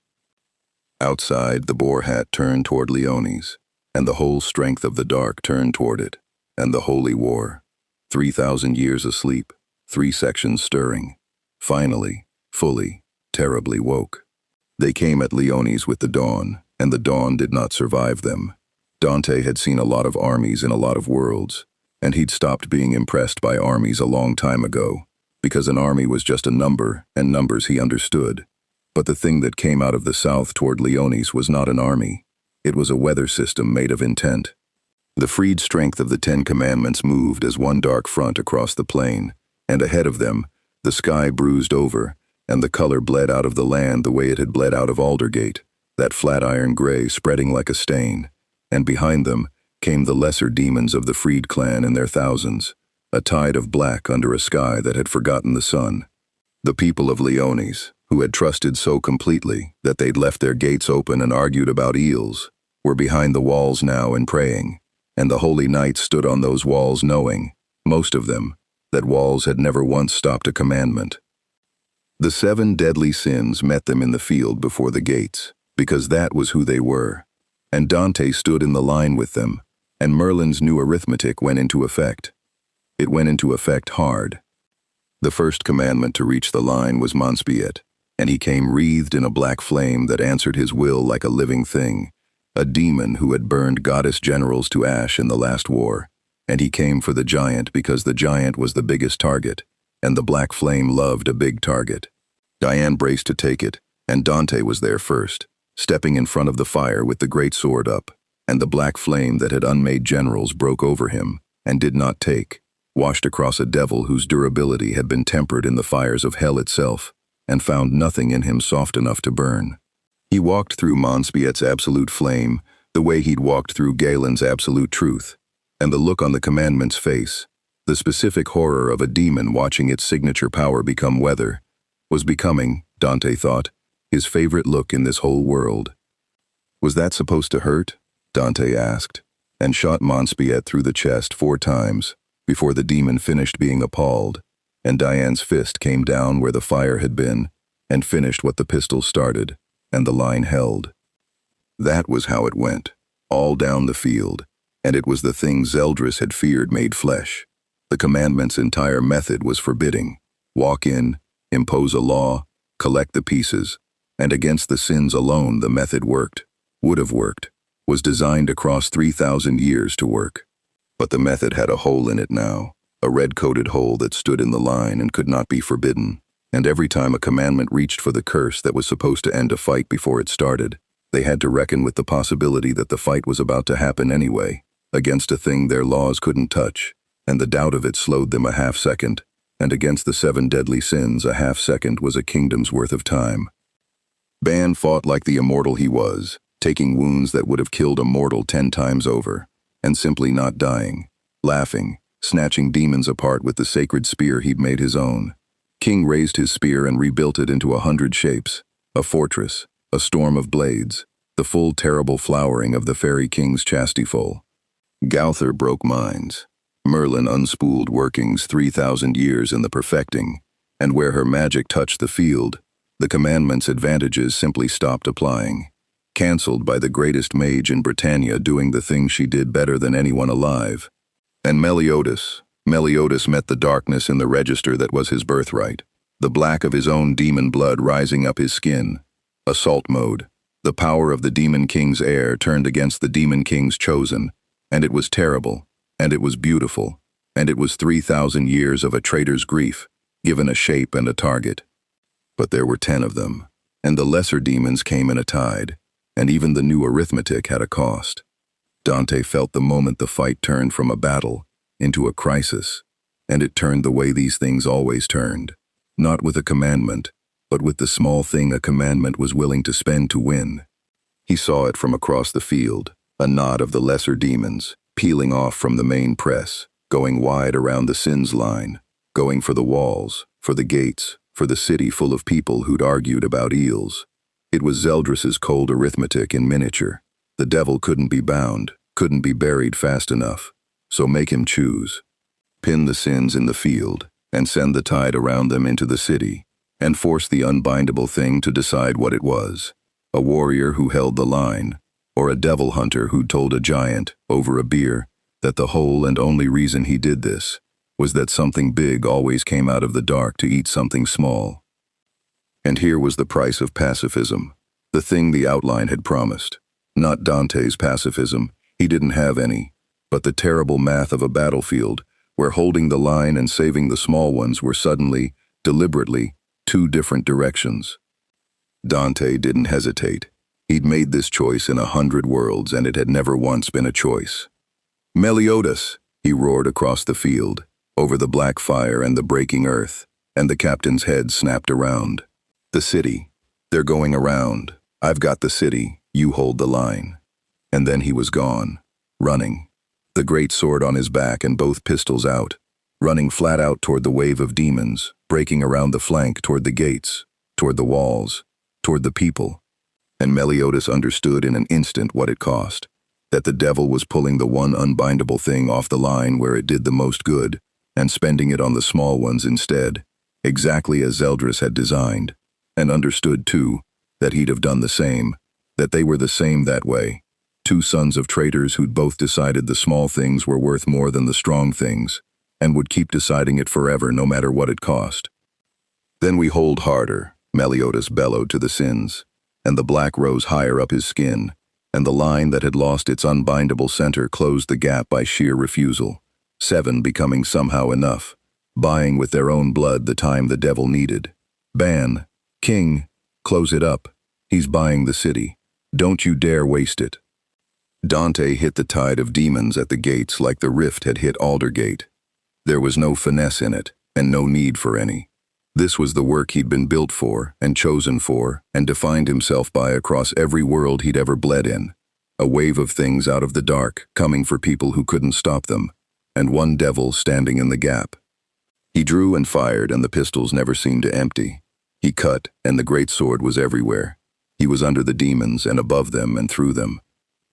Outside, the boar hat turned toward Leones, and the whole strength of the dark turned toward it, and the holy war. 3,000 years asleep, 3 sections stirring. Finally, fully, terribly woke. They came at Leones with the dawn, and the dawn did not survive them. Dante had seen a lot of armies in a lot of worlds, and he'd stopped being impressed by armies a long time ago, because an army was just a number, and numbers he understood. But the thing that came out of the south toward Leones was not an army. It was a weather system made of intent. The freed strength of the 10 commandments moved as one dark front across the plain, and ahead of them, the sky bruised over, and the color bled out of the land the way it had bled out of Aldergate, that flat-iron gray spreading like a stain. And behind them came the lesser demons of the freed clan in their thousands, a tide of black under a sky that had forgotten the sun. The people of Leones, who had trusted so completely that they'd left their gates open and argued about eels, were behind the walls now and praying, and the holy knights stood on those walls knowing, most of them, that walls had never once stopped a commandment. The 7 deadly sins met them in the field before the gates, because that was who they were. And Dante stood in the line with them, and Merlin's new arithmetic went into effect. It went into effect hard. The first commandment to reach the line was Manspiet, and he came wreathed in a black flame that answered his will like a living thing, a demon who had burned goddess generals to ash in the last war, and he came for the giant because the giant was the biggest target, and the black flame loved a big target. Diane braced to take it, and Dante was there first, stepping in front of the fire with the great sword up, and the black flame that had unmade generals broke over him, and did not take, washed across a devil whose durability had been tempered in the fires of hell itself, and found nothing in him soft enough to burn. He walked through Manspiet's absolute flame the way he'd walked through Galand's absolute truth, and the look on the commandment's face, the specific horror of a demon watching its signature power become weather, was becoming, Dante thought, his favorite look in this whole world. Was that supposed to hurt? Dante asked, and shot Manspiet through the chest 4 times, before the demon finished being appalled, and Diane's fist came down where the fire had been, and finished what the pistol started, and the line held. That was how it went, all down the field, and it was the thing Zeldris had feared made flesh. The commandment's entire method was forbidding. Walk in, impose a law, collect the pieces, and against the sins alone the method worked, would have worked, was designed across 3,000 years to work. But the method had a hole in it now, a red-coated hole that stood in the line and could not be forbidden. And every time a commandment reached for the curse that was supposed to end a fight before it started, they had to reckon with the possibility that the fight was about to happen anyway, against a thing their laws couldn't touch, and the doubt of it slowed them a half-second, and against the 7 deadly sins a half-second was a kingdom's worth of time. Ban fought like the immortal he was, taking wounds that would have killed a mortal 10 times over, and simply not dying, laughing, snatching demons apart with the sacred spear he'd made his own. King raised his spear and rebuilt it into 100 shapes, a fortress, a storm of blades, the full terrible flowering of the fairy king's chastieful. Gauther broke minds. Merlin unspooled workings 3,000 years in the perfecting, and where her magic touched the field, the commandment's advantages simply stopped applying, cancelled by the greatest mage in Britannia doing the thing she did better than anyone alive. And Meliodas met the darkness in the register that was his birthright, the black of his own demon blood rising up his skin. Assault mode. The power of the demon king's heir turned against the demon king's chosen, and it was terrible, and it was beautiful, and it was 3,000 years of a traitor's grief, given a shape and a target. But there were 10 of them, and the lesser demons came in a tide, and even the new arithmetic had a cost. Dante felt the moment the fight turned from a battle into a crisis, and it turned the way these things always turned, not with a commandment, but with the small thing a commandment was willing to spend to win. He saw it from across the field, a knot of the lesser demons, peeling off from the main press, going wide around the sins line, going for the walls, for the gates, for the city full of people who'd argued about eels. It was Zeldris's cold arithmetic in miniature. The devil couldn't be bound, couldn't be buried fast enough, so make him choose. Pin the sins in the field, and send the tide around them into the city, and force the unbindable thing to decide what it was, a warrior who held the line, or a devil hunter who'd told a giant, over a beer, that the whole and only reason he did this was that something big always came out of the dark to eat something small. And here was the price of pacifism, the thing the outline had promised. Not Dante's pacifism, he didn't have any, but the terrible math of a battlefield where holding the line and saving the small ones were suddenly, deliberately, 2 different directions. Dante didn't hesitate. He'd made this choice in 100 worlds, and it had never once been a choice. "Meliodas!" he roared across the field, over the black fire and the breaking earth, and the captain's head snapped around. "The city. They're going around. I've got the city. You hold the line." And then he was gone, running, the great sword on his back and both pistols out, running flat out toward the wave of demons, breaking around the flank toward the gates, toward the walls, toward the people. And Meliodas understood in an instant what it cost, that the devil was pulling the one unbindable thing off the line where it did the most good, and spending it on the small ones instead, exactly as Zeldris had designed, and understood, too, that he'd have done the same, that they were the same that way, 2 sons of traitors who'd both decided the small things were worth more than the strong things, and would keep deciding it forever no matter what it cost. "Then we hold harder," Meliodas bellowed to the sins, and the black rose higher up his skin, and the line that had lost its unbindable center closed the gap by sheer refusal, 7 becoming somehow enough, buying with their own blood the time the devil needed. "Ban, king, close it up. He's buying the city. Don't you dare waste it." Dante hit the tide of demons at the gates like the rift had hit Aldergate. There was no finesse in it, and no need for any. This was the work he'd been built for, and chosen for, and defined himself by across every world he'd ever bled in. A wave of things out of the dark, coming for people who couldn't stop them, and one devil standing in the gap. He drew and fired, and the pistols never seemed to empty. He cut, and the great sword was everywhere. He was under the demons, and above them, and through them.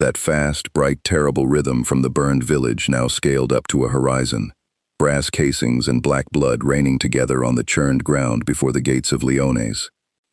That fast, bright, terrible rhythm from the burned village now scaled up to a horizon. Brass casings and black blood raining together on the churned ground before the gates of Leones.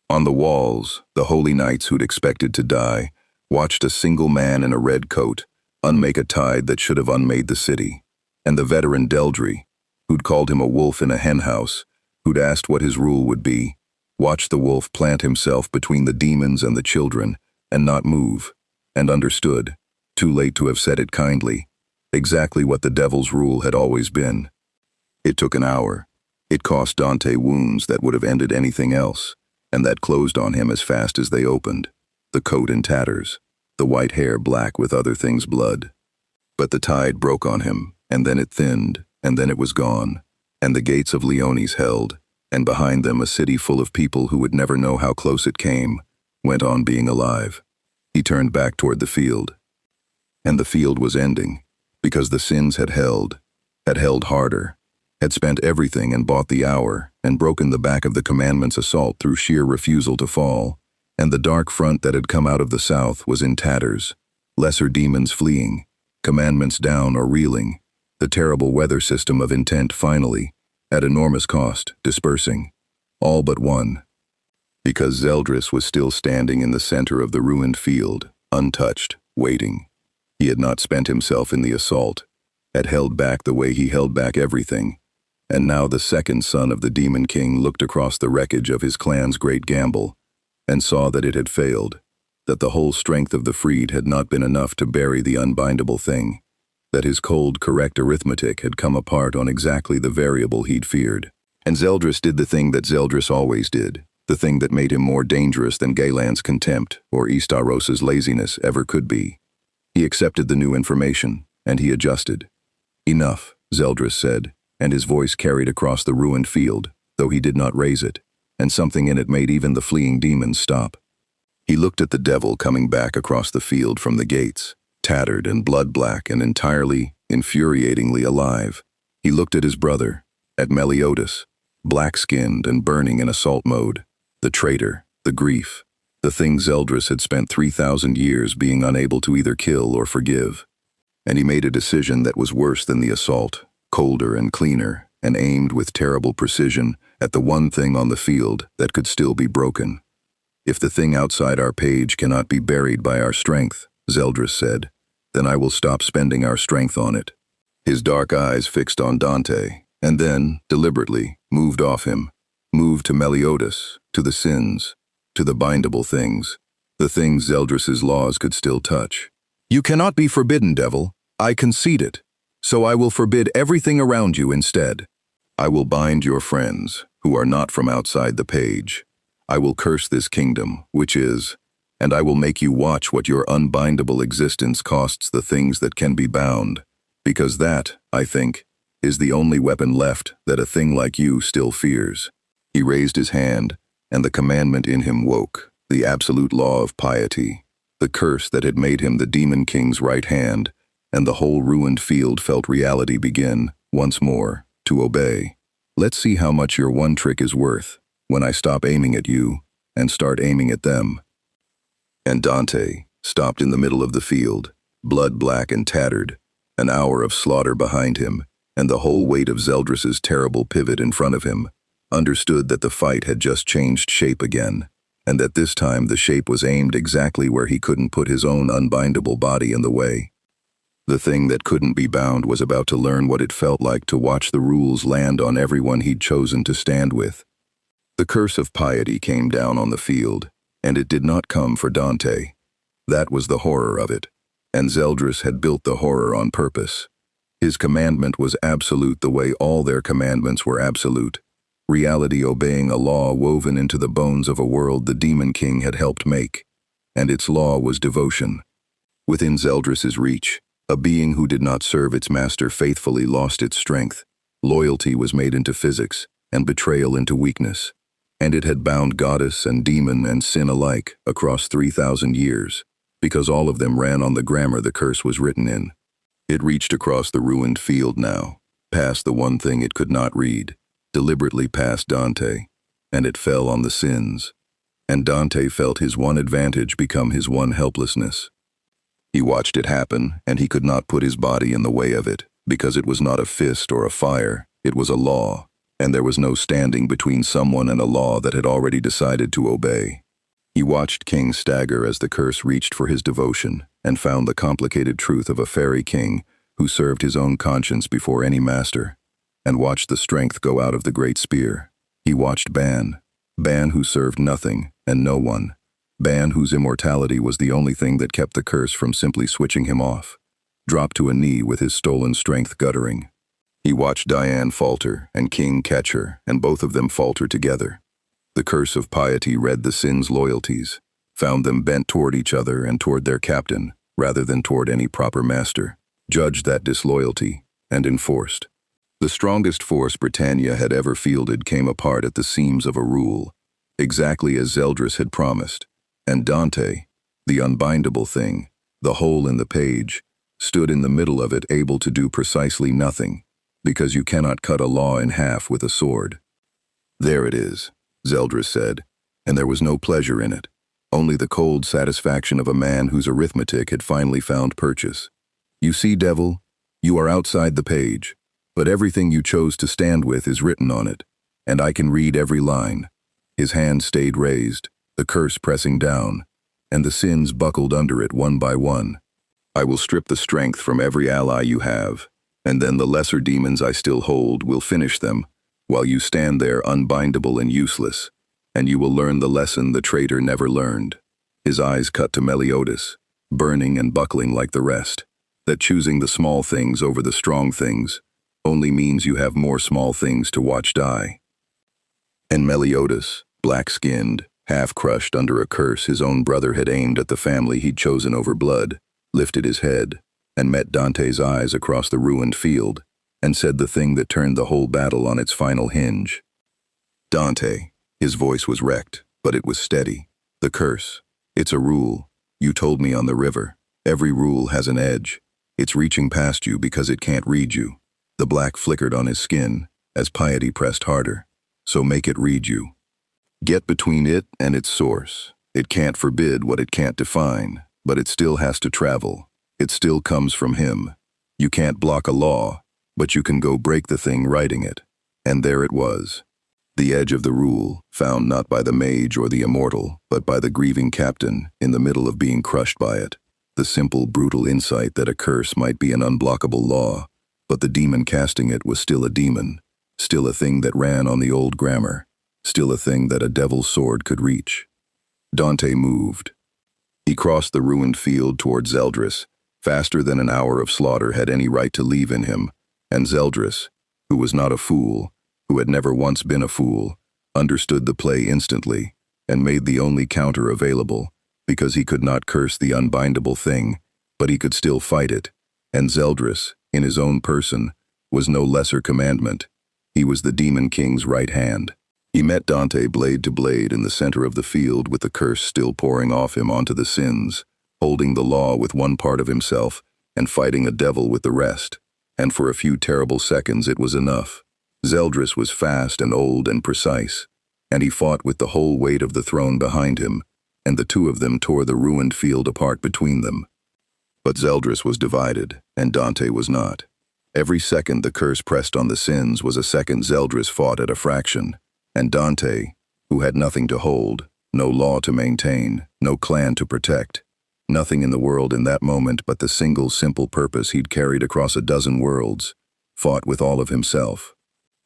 On the walls, the holy knights who'd expected to die watched a single man in a red coat unmake a tide that should have unmade the city. And the veteran Deldry, who'd called him a wolf in a henhouse, who'd asked what his rule would be, watched the wolf plant himself between the demons and the children and not move, and understood, too late to have said it kindly, exactly what the devil's rule had always been. It took an hour. It cost Dante wounds that would have ended anything else, and that closed on him as fast as they opened, the coat in tatters, the white hair black with other things' blood. But the tide broke on him, and then it thinned, and then it was gone, and the gates of Leones held, and behind them a city full of people who would never know how close it came, went on being alive. He turned back toward the field. And the field was ending, because the sins had held harder, had spent everything and bought the hour, and broken the back of the commandment's assault through sheer refusal to fall, and the dark front that had come out of the south was in tatters, lesser demons fleeing, commandments down or reeling, the terrible weather system of intent finally, at enormous cost, dispersing, all but one. Because Zeldris was still standing in the center of the ruined field, untouched, waiting. He had not spent himself in the assault, had held back the way he held back everything, and now the second son of the Demon King looked across the wreckage of his clan's great gamble, and saw that it had failed, that the whole strength of the freed had not been enough to bury the unbindable thing, that his cold, correct arithmetic had come apart on exactly the variable he'd feared. And Zeldris did the thing that Zeldris always did, the thing that made him more dangerous than Galand's contempt or Istaros's laziness ever could be. He accepted the new information, and he adjusted. "Enough," Zeldris said, and his voice carried across the ruined field, though he did not raise it, and something in it made even the fleeing demons stop. He looked at the devil coming back across the field from the gates, tattered and blood-black and entirely, infuriatingly alive. He looked at his brother, at Meliodas, black-skinned and burning in assault mode, the traitor, the grief, the thing Zeldris had spent 3,000 years being unable to either kill or forgive. And he made a decision that was worse than the assault, colder and cleaner, and aimed with terrible precision at the one thing on the field that could still be broken. "If the thing outside our page cannot be buried by our strength," Zeldris said, "then I will stop spending our strength on it." His dark eyes fixed on Dante, and then, deliberately, moved off him, moved to Meliodas, to the sins, to the bindable things, the things Zeldris's laws could still touch. "You cannot be forbidden, devil. I concede it. So I will forbid everything around you instead. I will bind your friends, who are not from outside the page. I will curse this kingdom, which is, and I will make you watch what your unbindable existence costs the things that can be bound, because that, I think, is the only weapon left that a thing like you still fears." He raised his hand, and the commandment in him woke, the absolute law of piety, the curse that had made him the Demon King's right hand, and the whole ruined field felt reality begin, once more, to obey. "Let's see how much your one trick is worth, when I stop aiming at you, and start aiming at them." And Dante stopped in the middle of the field, blood-black and tattered, an hour of slaughter behind him, and the whole weight of Zeldris's terrible pivot in front of him, understood that the fight had just changed shape again, and that this time the shape was aimed exactly where he couldn't put his own unbindable body in the way. The thing that couldn't be bound was about to learn what it felt like to watch the rules land on everyone he'd chosen to stand with. The curse of piety came down on the field, and it did not come for Dante. That was the horror of it, and Zeldris had built the horror on purpose. His commandment was absolute the way all their commandments were absolute, reality obeying a law woven into the bones of a world the Demon King had helped make, and its law was devotion. Within Zeldris's reach, a being who did not serve its master faithfully lost its strength. Loyalty was made into physics, and betrayal into weakness, and it had bound goddess and demon and sin alike across 3,000 years, because all of them ran on the grammar the curse was written in. It reached across the ruined field now, past the one thing it could not read, deliberately past Dante, and it fell on the sins. And Dante felt his one advantage become his one helplessness. He watched it happen, and he could not put his body in the way of it, because it was not a fist or a fire, it was a law, and there was no standing between someone and a law that had already decided to obey. He watched King stagger as the curse reached for his devotion, and found the complicated truth of a fairy king who served his own conscience before any master, and watched the strength go out of the great spear. He watched Ban who served nothing and no one, Ban whose immortality was the only thing that kept the curse from simply switching him off. dropped to a knee with his stolen strength guttering. He watched Diane falter and King catch her, and both of them falter together. The curse of piety read the sins' loyalties, found them bent toward each other and toward their captain, rather than toward any proper master, judged that disloyalty, and enforced. The strongest force Britannia had ever fielded came apart at the seams of a rule, exactly as Zeldris had promised, and Dante, the unbindable thing, the hole in the page, stood in the middle of it, able to do precisely nothing, because you cannot cut a law in half with a sword. "There it is," Zeldris said, and there was no pleasure in it, only the cold satisfaction of a man whose arithmetic had finally found purchase. "You see, devil, you are outside the page, but everything you chose to stand with is written on it, and I can read every line." His hand stayed raised, the curse pressing down, and the sins buckled under it one by one. "I will strip the strength from every ally you have, and then the lesser demons I still hold will finish them, while you stand there unbindable and useless, and you will learn the lesson the traitor never learned." His eyes cut to Meliodas, burning and buckling like the rest, that choosing the small things over the strong things only means you have more small things to watch die. And Meliodas, black-skinned, half-crushed under a curse his own brother had aimed at the family he'd chosen over blood, lifted his head, and met Dante's eyes across the ruined field, and said the thing that turned the whole battle on its final hinge. "Dante," his voice was wrecked, but it was steady. "The curse. It's a rule. You told me on the river. Every rule has an edge. It's reaching past you because it can't read you." The black flickered on his skin, as piety pressed harder. "So make it read you. Get between it and its source. It can't forbid what it can't define, but it still has to travel. It still comes from him. You can't block a law, but you can go break the thing writing it." And there it was. The edge of the rule, found not by the mage or the immortal, but by the grieving captain, in the middle of being crushed by it. The simple, brutal insight that a curse might be an unblockable law, but the demon casting it was still a demon, still a thing that ran on the old grammar, still a thing that a devil's sword could reach. Dante moved. He crossed the ruined field toward Zeldris, faster than an hour of slaughter had any right to leave in him, and Zeldris, who was not a fool, who had never once been a fool, understood the play instantly, and made the only counter available, because he could not curse the unbindable thing, but he could still fight it, and Zeldris, in his own person, was no lesser commandment. He was the Demon King's right hand. He met Dante blade to blade in the center of the field, with the curse still pouring off him onto the sins, holding the law with one part of himself and fighting a devil with the rest, and for a few terrible seconds it was enough. Zeldris was fast and old and precise, and he fought with the whole weight of the throne behind him, and the two of them tore the ruined field apart between them. But Zeldris was divided, and Dante was not. Every second the curse pressed on the sins was a second Zeldris fought at a fraction, and Dante, who had nothing to hold, no law to maintain, no clan to protect, nothing in the world in that moment but the single simple purpose he'd carried across a dozen worlds, fought with all of himself.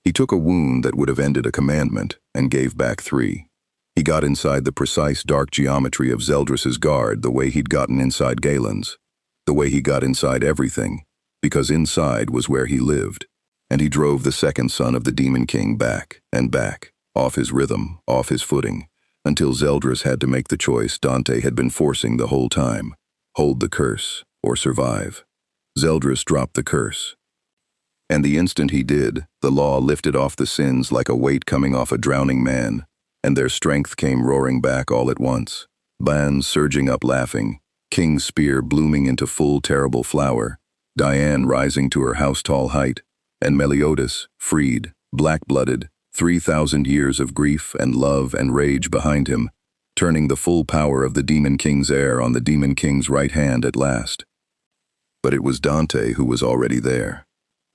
He took a wound that would have ended a commandment and gave back 3. He got inside the precise dark geometry of Zeldris's guard the way he'd gotten inside Galand's, the way he got inside everything, because inside was where he lived, and he drove the second son of the Demon King back and back, off his rhythm, off his footing, until Zeldris had to make the choice Dante had been forcing the whole time: hold the curse or survive. Zeldris dropped the curse. And the instant he did, the law lifted off the sins like a weight coming off a drowning man, and their strength came roaring back all at once. Bands surging up laughing, King's spear blooming into full terrible flower, Diane rising to her house-tall height, and Meliodas, freed, black-blooded, 3,000 years of grief and love and rage behind him, turning the full power of the Demon King's heir on the Demon King's right hand at last. But it was Dante who was already there.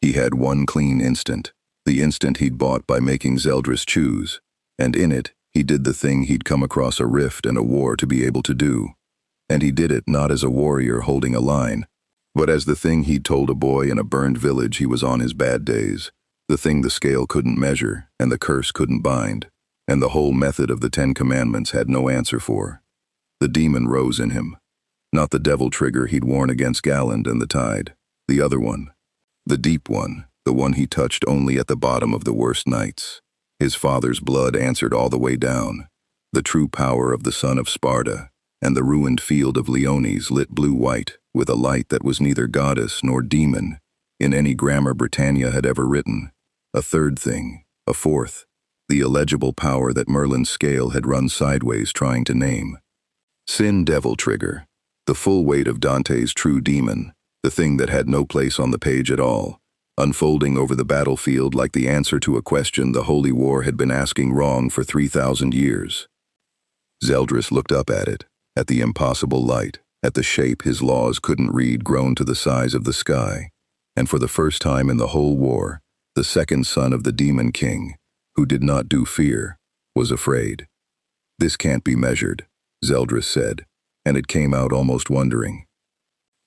He had one clean instant, the instant he'd bought by making Zeldris choose, and in it, he did the thing he'd come across a rift and a war to be able to do. And he did it not as a warrior holding a line, but as the thing he'd told a boy in a burned village he was on his bad days, the thing the scale couldn't measure and the curse couldn't bind, and the whole method of the 10 Commandments had no answer for. The demon rose in him. Not the devil trigger he'd worn against Galand and the tide. The other one. The deep one. The one he touched only at the bottom of the worst nights. His father's blood answered all the way down. The true power of the son of Sparda, and the ruined field of Leones lit blue-white, with a light that was neither goddess nor demon in any grammar Britannia had ever written. A third thing, a fourth, the illegible power that Merlin's scale had run sideways trying to name. Sin Devil Trigger, the full weight of Dante's true demon, the thing that had no place on the page at all, unfolding over the battlefield like the answer to a question the Holy War had been asking wrong for 3,000 years. Zeldris looked up at it, at the impossible light, at the shape his laws couldn't read grown to the size of the sky, and for the first time in the whole war, the second son of the Demon King, who did not do fear, was afraid. "This can't be measured," Zeldris said, and it came out almost wondering.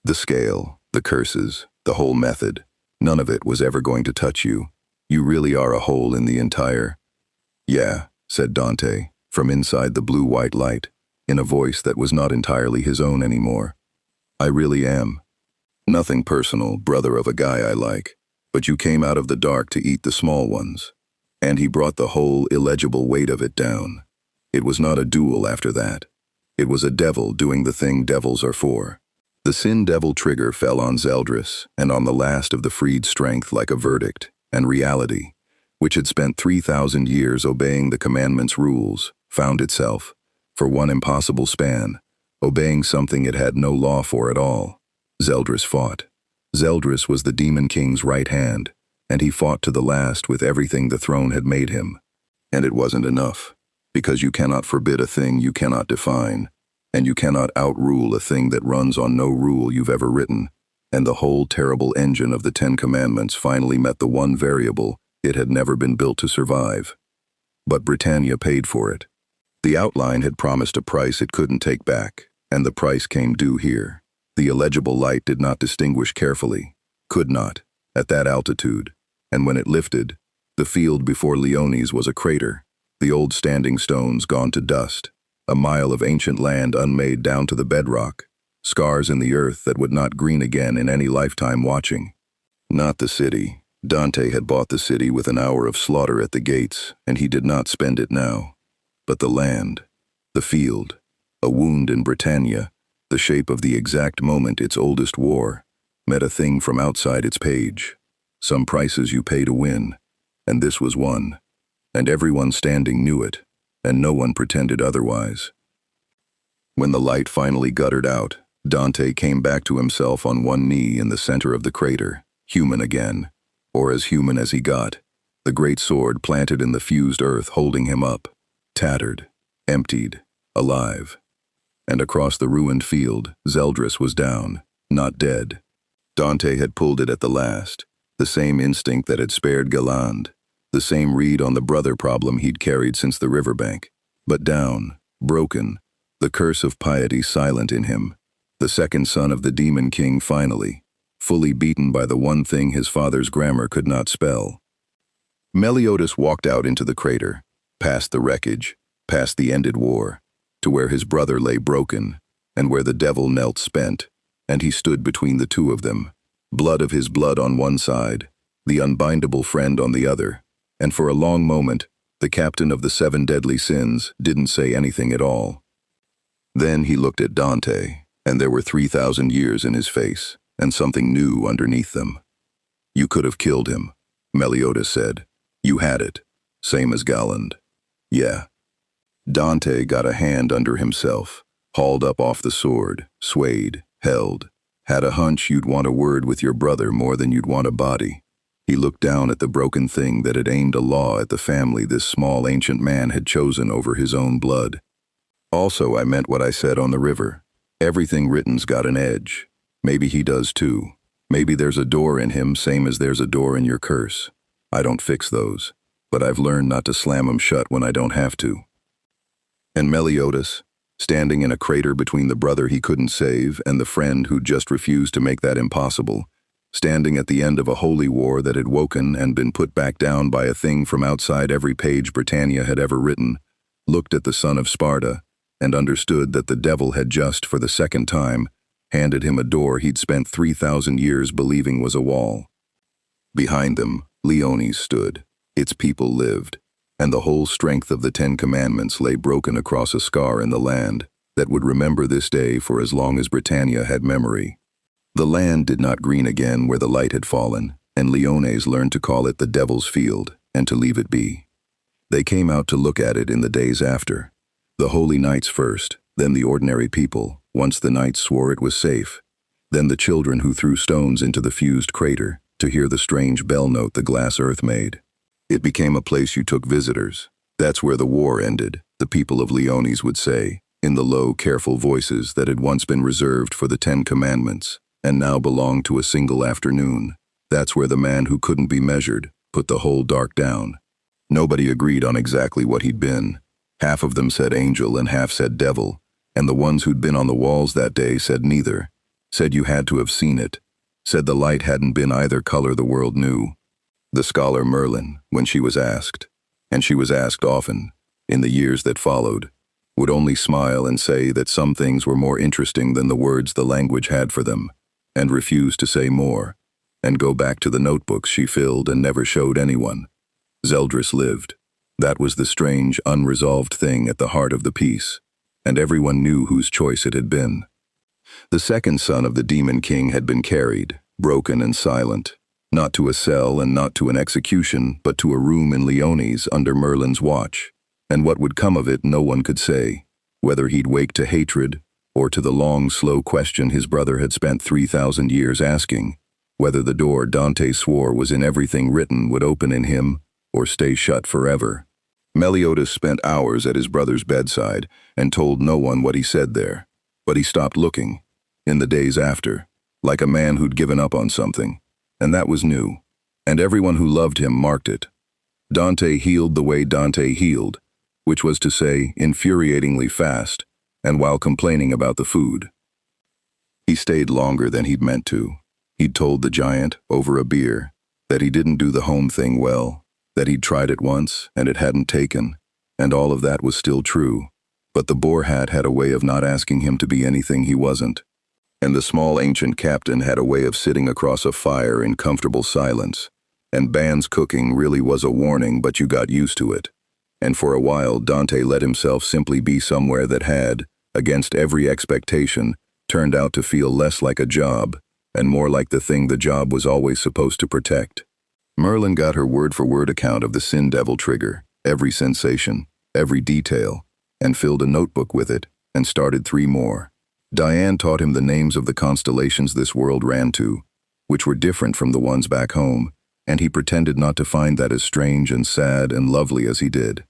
"The scale, the curses, the whole method, none of it was ever going to touch you. You really are a hole in the entire—" "Yeah," said Dante, from inside the blue-white light, in a voice that was not entirely his own anymore. "I really am. Nothing personal, brother of a guy I like, but you came out of the dark to eat the small ones." And he brought the whole illegible weight of it down. It was not a duel after that. It was a devil doing the thing devils are for. The sin devil trigger fell on Zeldris and on the last of the freed strength like a verdict, and reality, which had spent 3,000 years obeying the commandment's rules, found itself, for one impossible span, obeying something it had no law for at all. Zeldris fought. Zeldris was the Demon King's right hand, and he fought to the last with everything the throne had made him. And it wasn't enough, because you cannot forbid a thing you cannot define, and you cannot outrule a thing that runs on no rule you've ever written, and the whole terrible engine of the 10 Commandments finally met the one variable it had never been built to survive. But Britannia paid for it. The outline had promised a price it couldn't take back, and the price came due here. The illegible light did not distinguish carefully, could not, at that altitude, and when it lifted, the field before Leones was a crater, the old standing stones gone to dust, a mile of ancient land unmade down to the bedrock, scars in the earth that would not green again in any lifetime watching. Not the city. Dante had bought the city with an hour of slaughter at the gates, and he did not spend it now. But the land, the field, a wound in Britannia, the shape of the exact moment its oldest war, met a thing from outside its page. Some prices you pay to win, and this was one. And everyone standing knew it, and no one pretended otherwise. When the light finally guttered out, Dante came back to himself on one knee in the center of the crater, human again, or as human as he got, the great sword planted in the fused earth holding him up, tattered, emptied, alive. And across the ruined field, Zeldris was down, not dead. Dante had pulled it at the last, the same instinct that had spared Galand, the same read on the brother problem he'd carried since the riverbank, but down, broken, the curse of piety silent in him, the second son of the Demon King finally, fully beaten by the one thing his father's grammar could not spell. Meliodas walked out into the crater, past the wreckage, past the ended war, to where his brother lay broken, and where the devil knelt spent, and he stood between the two of them, blood of his blood on one side, the unbindable friend on the other, and for a long moment, the captain of the 7 deadly sins didn't say anything at all. Then he looked at Dante, and there were 3,000 years in his face, and something new underneath them. "You could have killed him," Meliodas said. "You had it, same as Galand." "Yeah." Dante got a hand under himself, hauled up off the sword, swayed, held, had a hunch you'd want a word with your brother more than you'd want a body. He looked down at the broken thing that had aimed a law at the family this small ancient man had chosen over his own blood. "Also, I meant what I said on the river. Everything written's got an edge. Maybe he does too. Maybe there's a door in him same as there's a door in your curse. I don't fix those, but I've learned not to slam 'em shut when I don't have to." And Meliodas, standing in a crater between the brother he couldn't save and the friend who'd just refused to make that impossible, standing at the end of a holy war that had woken and been put back down by a thing from outside every page Britannia had ever written, looked at the son of Sparda and understood that the devil had just, for the second time, handed him a door he'd spent 3,000 years believing was a wall. Behind them, Leones stood. Its people lived, and the whole strength of the 10 Commandments lay broken across a scar in the land that would remember this day for as long as Britannia had memory. The land did not green again where the light had fallen, and Leones learned to call it the Devil's Field and to leave it be. They came out to look at it in the days after. The holy knights first, then the ordinary people, once the knights swore it was safe, then the children who threw stones into the fused crater to hear the strange bell note the glass earth made. It became a place you took visitors. That's where the war ended, the people of Leones would say, in the low, careful voices that had once been reserved for the 10 Commandments, and now belonged to a single afternoon. That's where the man who couldn't be measured put the whole dark down. Nobody agreed on exactly what he'd been. Half of them said angel and half said devil, and the ones who'd been on the walls that day said neither, said you had to have seen it, said the light hadn't been either color the world knew. The scholar Merlin, when she was asked, and she was asked often, in the years that followed, would only smile and say that some things were more interesting than the words the language had for them, and refuse to say more, and go back to the notebooks she filled and never showed anyone. Zeldris lived. That was the strange, unresolved thing at the heart of the piece, and everyone knew whose choice it had been. The second son of the Demon King had been carried, broken and silent, not to a cell and not to an execution, but to a room in Leones under Merlin's watch, and what would come of it no one could say, whether he'd wake to hatred, or to the long, slow question his brother had spent 3,000 years asking, whether the door Dante swore was in everything written would open in him, or stay shut forever. Meliodas spent hours at his brother's bedside and told no one what he said there, but he stopped looking, in the days after, like a man who'd given up on something, and that was new, and everyone who loved him marked it. Dante healed the way Dante healed, which was to say, infuriatingly fast, and while complaining about the food. He stayed longer than he'd meant to. He'd told the giant, over a beer, that he didn't do the home thing well, that he'd tried it once and it hadn't taken, and all of that was still true, but the boar hat had a way of not asking him to be anything he wasn't, and the small ancient captain had a way of sitting across a fire in comfortable silence, and Ban's cooking really was a warning, but you got used to it, and for a while Dante let himself simply be somewhere that had, against every expectation, turned out to feel less like a job, and more like the thing the job was always supposed to protect. Merlin got her word-for-word account of the Sin Devil trigger, every sensation, every detail, and filled a notebook with it, and started 3 more. Diane taught him the names of the constellations this world ran to, which were different from the ones back home, and he pretended not to find that as strange and sad and lovely as he did.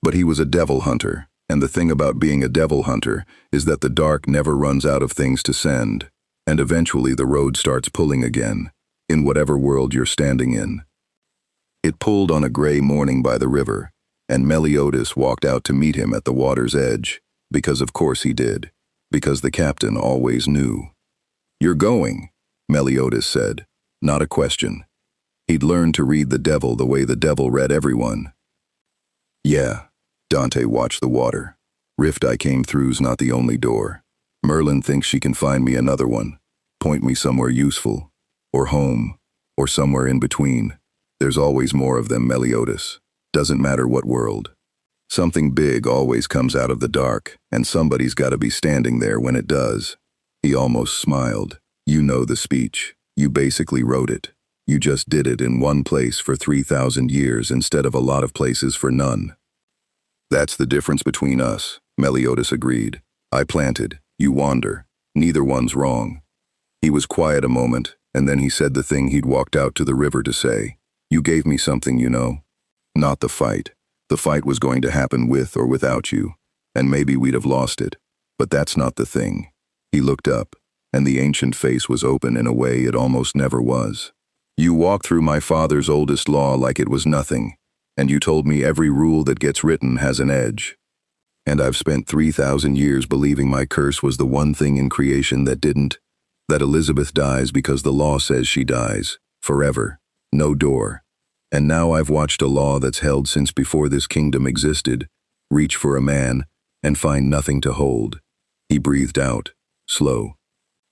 But he was a devil hunter, and the thing about being a devil hunter is that the dark never runs out of things to send, and eventually the road starts pulling again, in whatever world you're standing in. It pulled on a gray morning by the river, and Meliodas walked out to meet him at the water's edge, because of course he did, because the captain always knew. "You're going," Meliodas said, not a question. He'd learned to read the devil the way the devil read everyone. "Yeah." Dante watched the water. "Rift I came through's not the only door. Merlin thinks she can find me another one, point me somewhere useful, or home, or somewhere in between. There's always more of them, Meliodas. Doesn't matter what world. Something big always comes out of the dark, and somebody's got to be standing there when it does." He almost smiled. "You know the speech. You basically wrote it. You just did it in one place for 3,000 years instead of a lot of places for none." "That's the difference between us," Meliodas agreed. "I planted, you wander. Neither one's wrong." He was quiet a moment, and then he said the thing he'd walked out to the river to say. "You gave me something, you know. Not the fight. The fight was going to happen with or without you, and maybe we'd have lost it. But that's not the thing." He looked up, and the ancient face was open in a way it almost never was. "You walked through my father's oldest law like it was nothing, and you told me every rule that gets written has an edge. And I've spent 3,000 years believing my curse was the one thing in creation that didn't, that Elizabeth dies because the law says she dies, forever, no door. And now I've watched a law that's held since before this kingdom existed, reach for a man, and find nothing to hold. He breathed out, slow.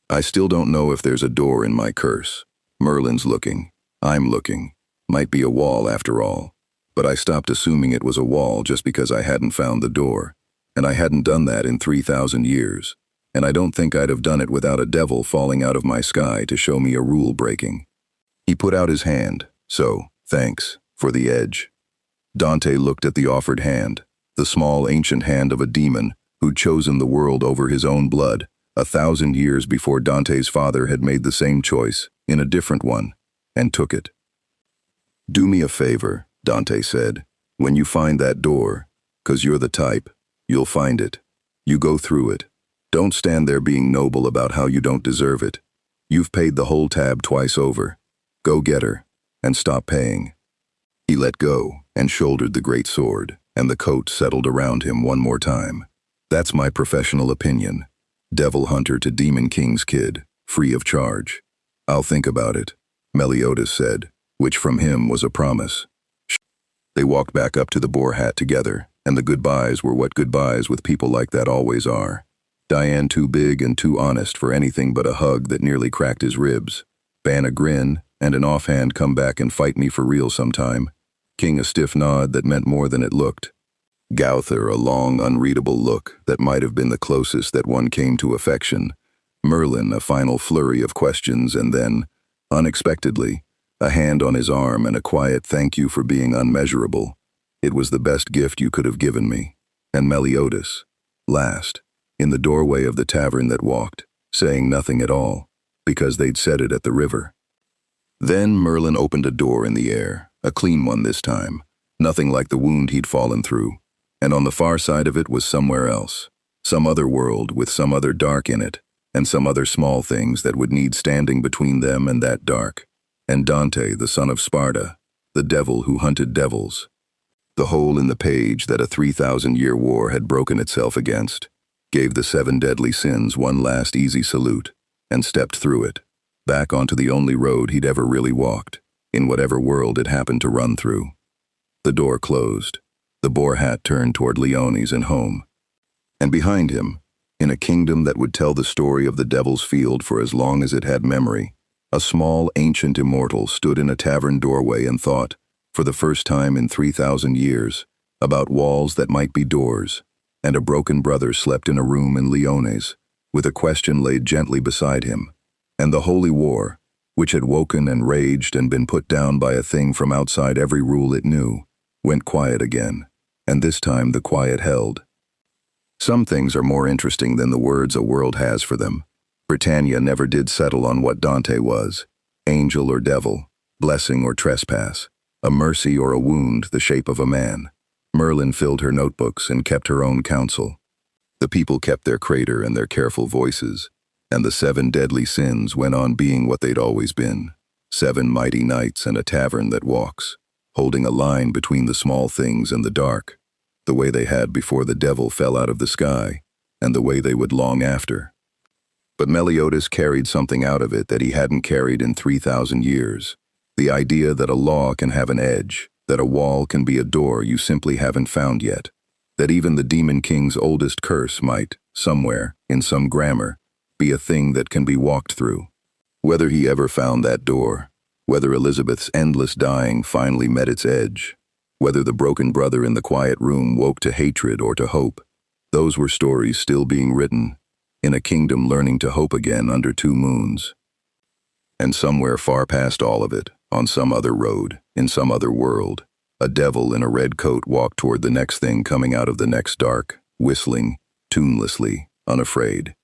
I still don't know if there's a door in my curse. Merlin's looking. I'm looking. Might be a wall after all. But I stopped assuming it was a wall just because I hadn't found the door. And I hadn't done that in 3,000 years. And I don't think I'd have done it without a devil falling out of my sky to show me a rule breaking. He put out his hand, so, thanks, for the edge. Dante looked at the offered hand, the small ancient hand of a demon who'd chosen the world over his own blood, 1,000 years before Dante's father had made the same choice, in a different one, and took it. Do me a favor, Dante said. When you find that door, 'cause you're the type, you'll find it. You go through it. Don't stand there being noble about how you don't deserve it. You've paid the whole tab twice over. Go get her, and stop paying. He let go and shouldered the great sword, and the coat settled around him one more time. That's my professional opinion. Devil hunter to demon king's kid, free of charge. I'll think about it, Meliodas said, which from him was a promise. They walked back up to the boar hat together, and the goodbyes were what goodbyes with people like that always are. Diane too big and too honest for anything but a hug that nearly cracked his ribs. Ban a grin, and an offhand come back and fight me for real sometime. King a stiff nod that meant more than it looked. Gauther a long, unreadable look that might have been the closest that one came to affection. Merlin a final flurry of questions, and then, unexpectedly, a hand on his arm and a quiet thank you for being unmeasurable. It was the best gift you could have given me. And Meliodas, last, in the doorway of the tavern that walked, saying nothing at all, because they'd said it at the river. Then Merlin opened a door in the air, a clean one this time, nothing like the wound he'd fallen through, and on the far side of it was somewhere else, some other world with some other dark in it, and some other small things that would need standing between them and that dark, and Dante, the son of Sparda, the devil who hunted devils. The hole in the page that a 3,000-year war had broken itself against, gave the 7 deadly sins one last easy salute, and stepped through it, back onto the only road he'd ever really walked, in whatever world it happened to run through. The door closed. The boar hat turned toward Leone's and home. And behind him, in a kingdom that would tell the story of the Devil's Field for as long as it had memory, a small ancient immortal stood in a tavern doorway and thought, for the first time in 3,000 years, about walls that might be doors, and a broken brother slept in a room in Leone's, with a question laid gently beside him, and the holy war, which had woken and raged and been put down by a thing from outside every rule it knew, went quiet again, and this time the quiet held. Some things are more interesting than the words a world has for them. Britannia never did settle on what Dante was, angel or devil, blessing or trespass, a mercy or a wound the shape of a man. Merlin filled her notebooks and kept her own counsel. The people kept their crater and their careful voices, and the 7 deadly sins went on being what they'd always been, 7 mighty knights and a tavern that walks, holding a line between the small things and the dark, the way they had before the devil fell out of the sky, and the way they would long after. But Meliodas carried something out of it that he hadn't carried in 3,000 years, the idea that a law can have an edge, that a wall can be a door you simply haven't found yet, that even the Demon King's oldest curse might, somewhere, in some grammar, be a thing that can be walked through. Whether he ever found that door, whether Elizabeth's endless dying finally met its edge, whether the broken brother in the quiet room woke to hatred or to hope, those were stories still being written, in a kingdom learning to hope again under 2 moons. And somewhere far past all of it, on some other road, in some other world, a devil in a red coat walked toward the next thing coming out of the next dark, whistling, tunelessly, unafraid.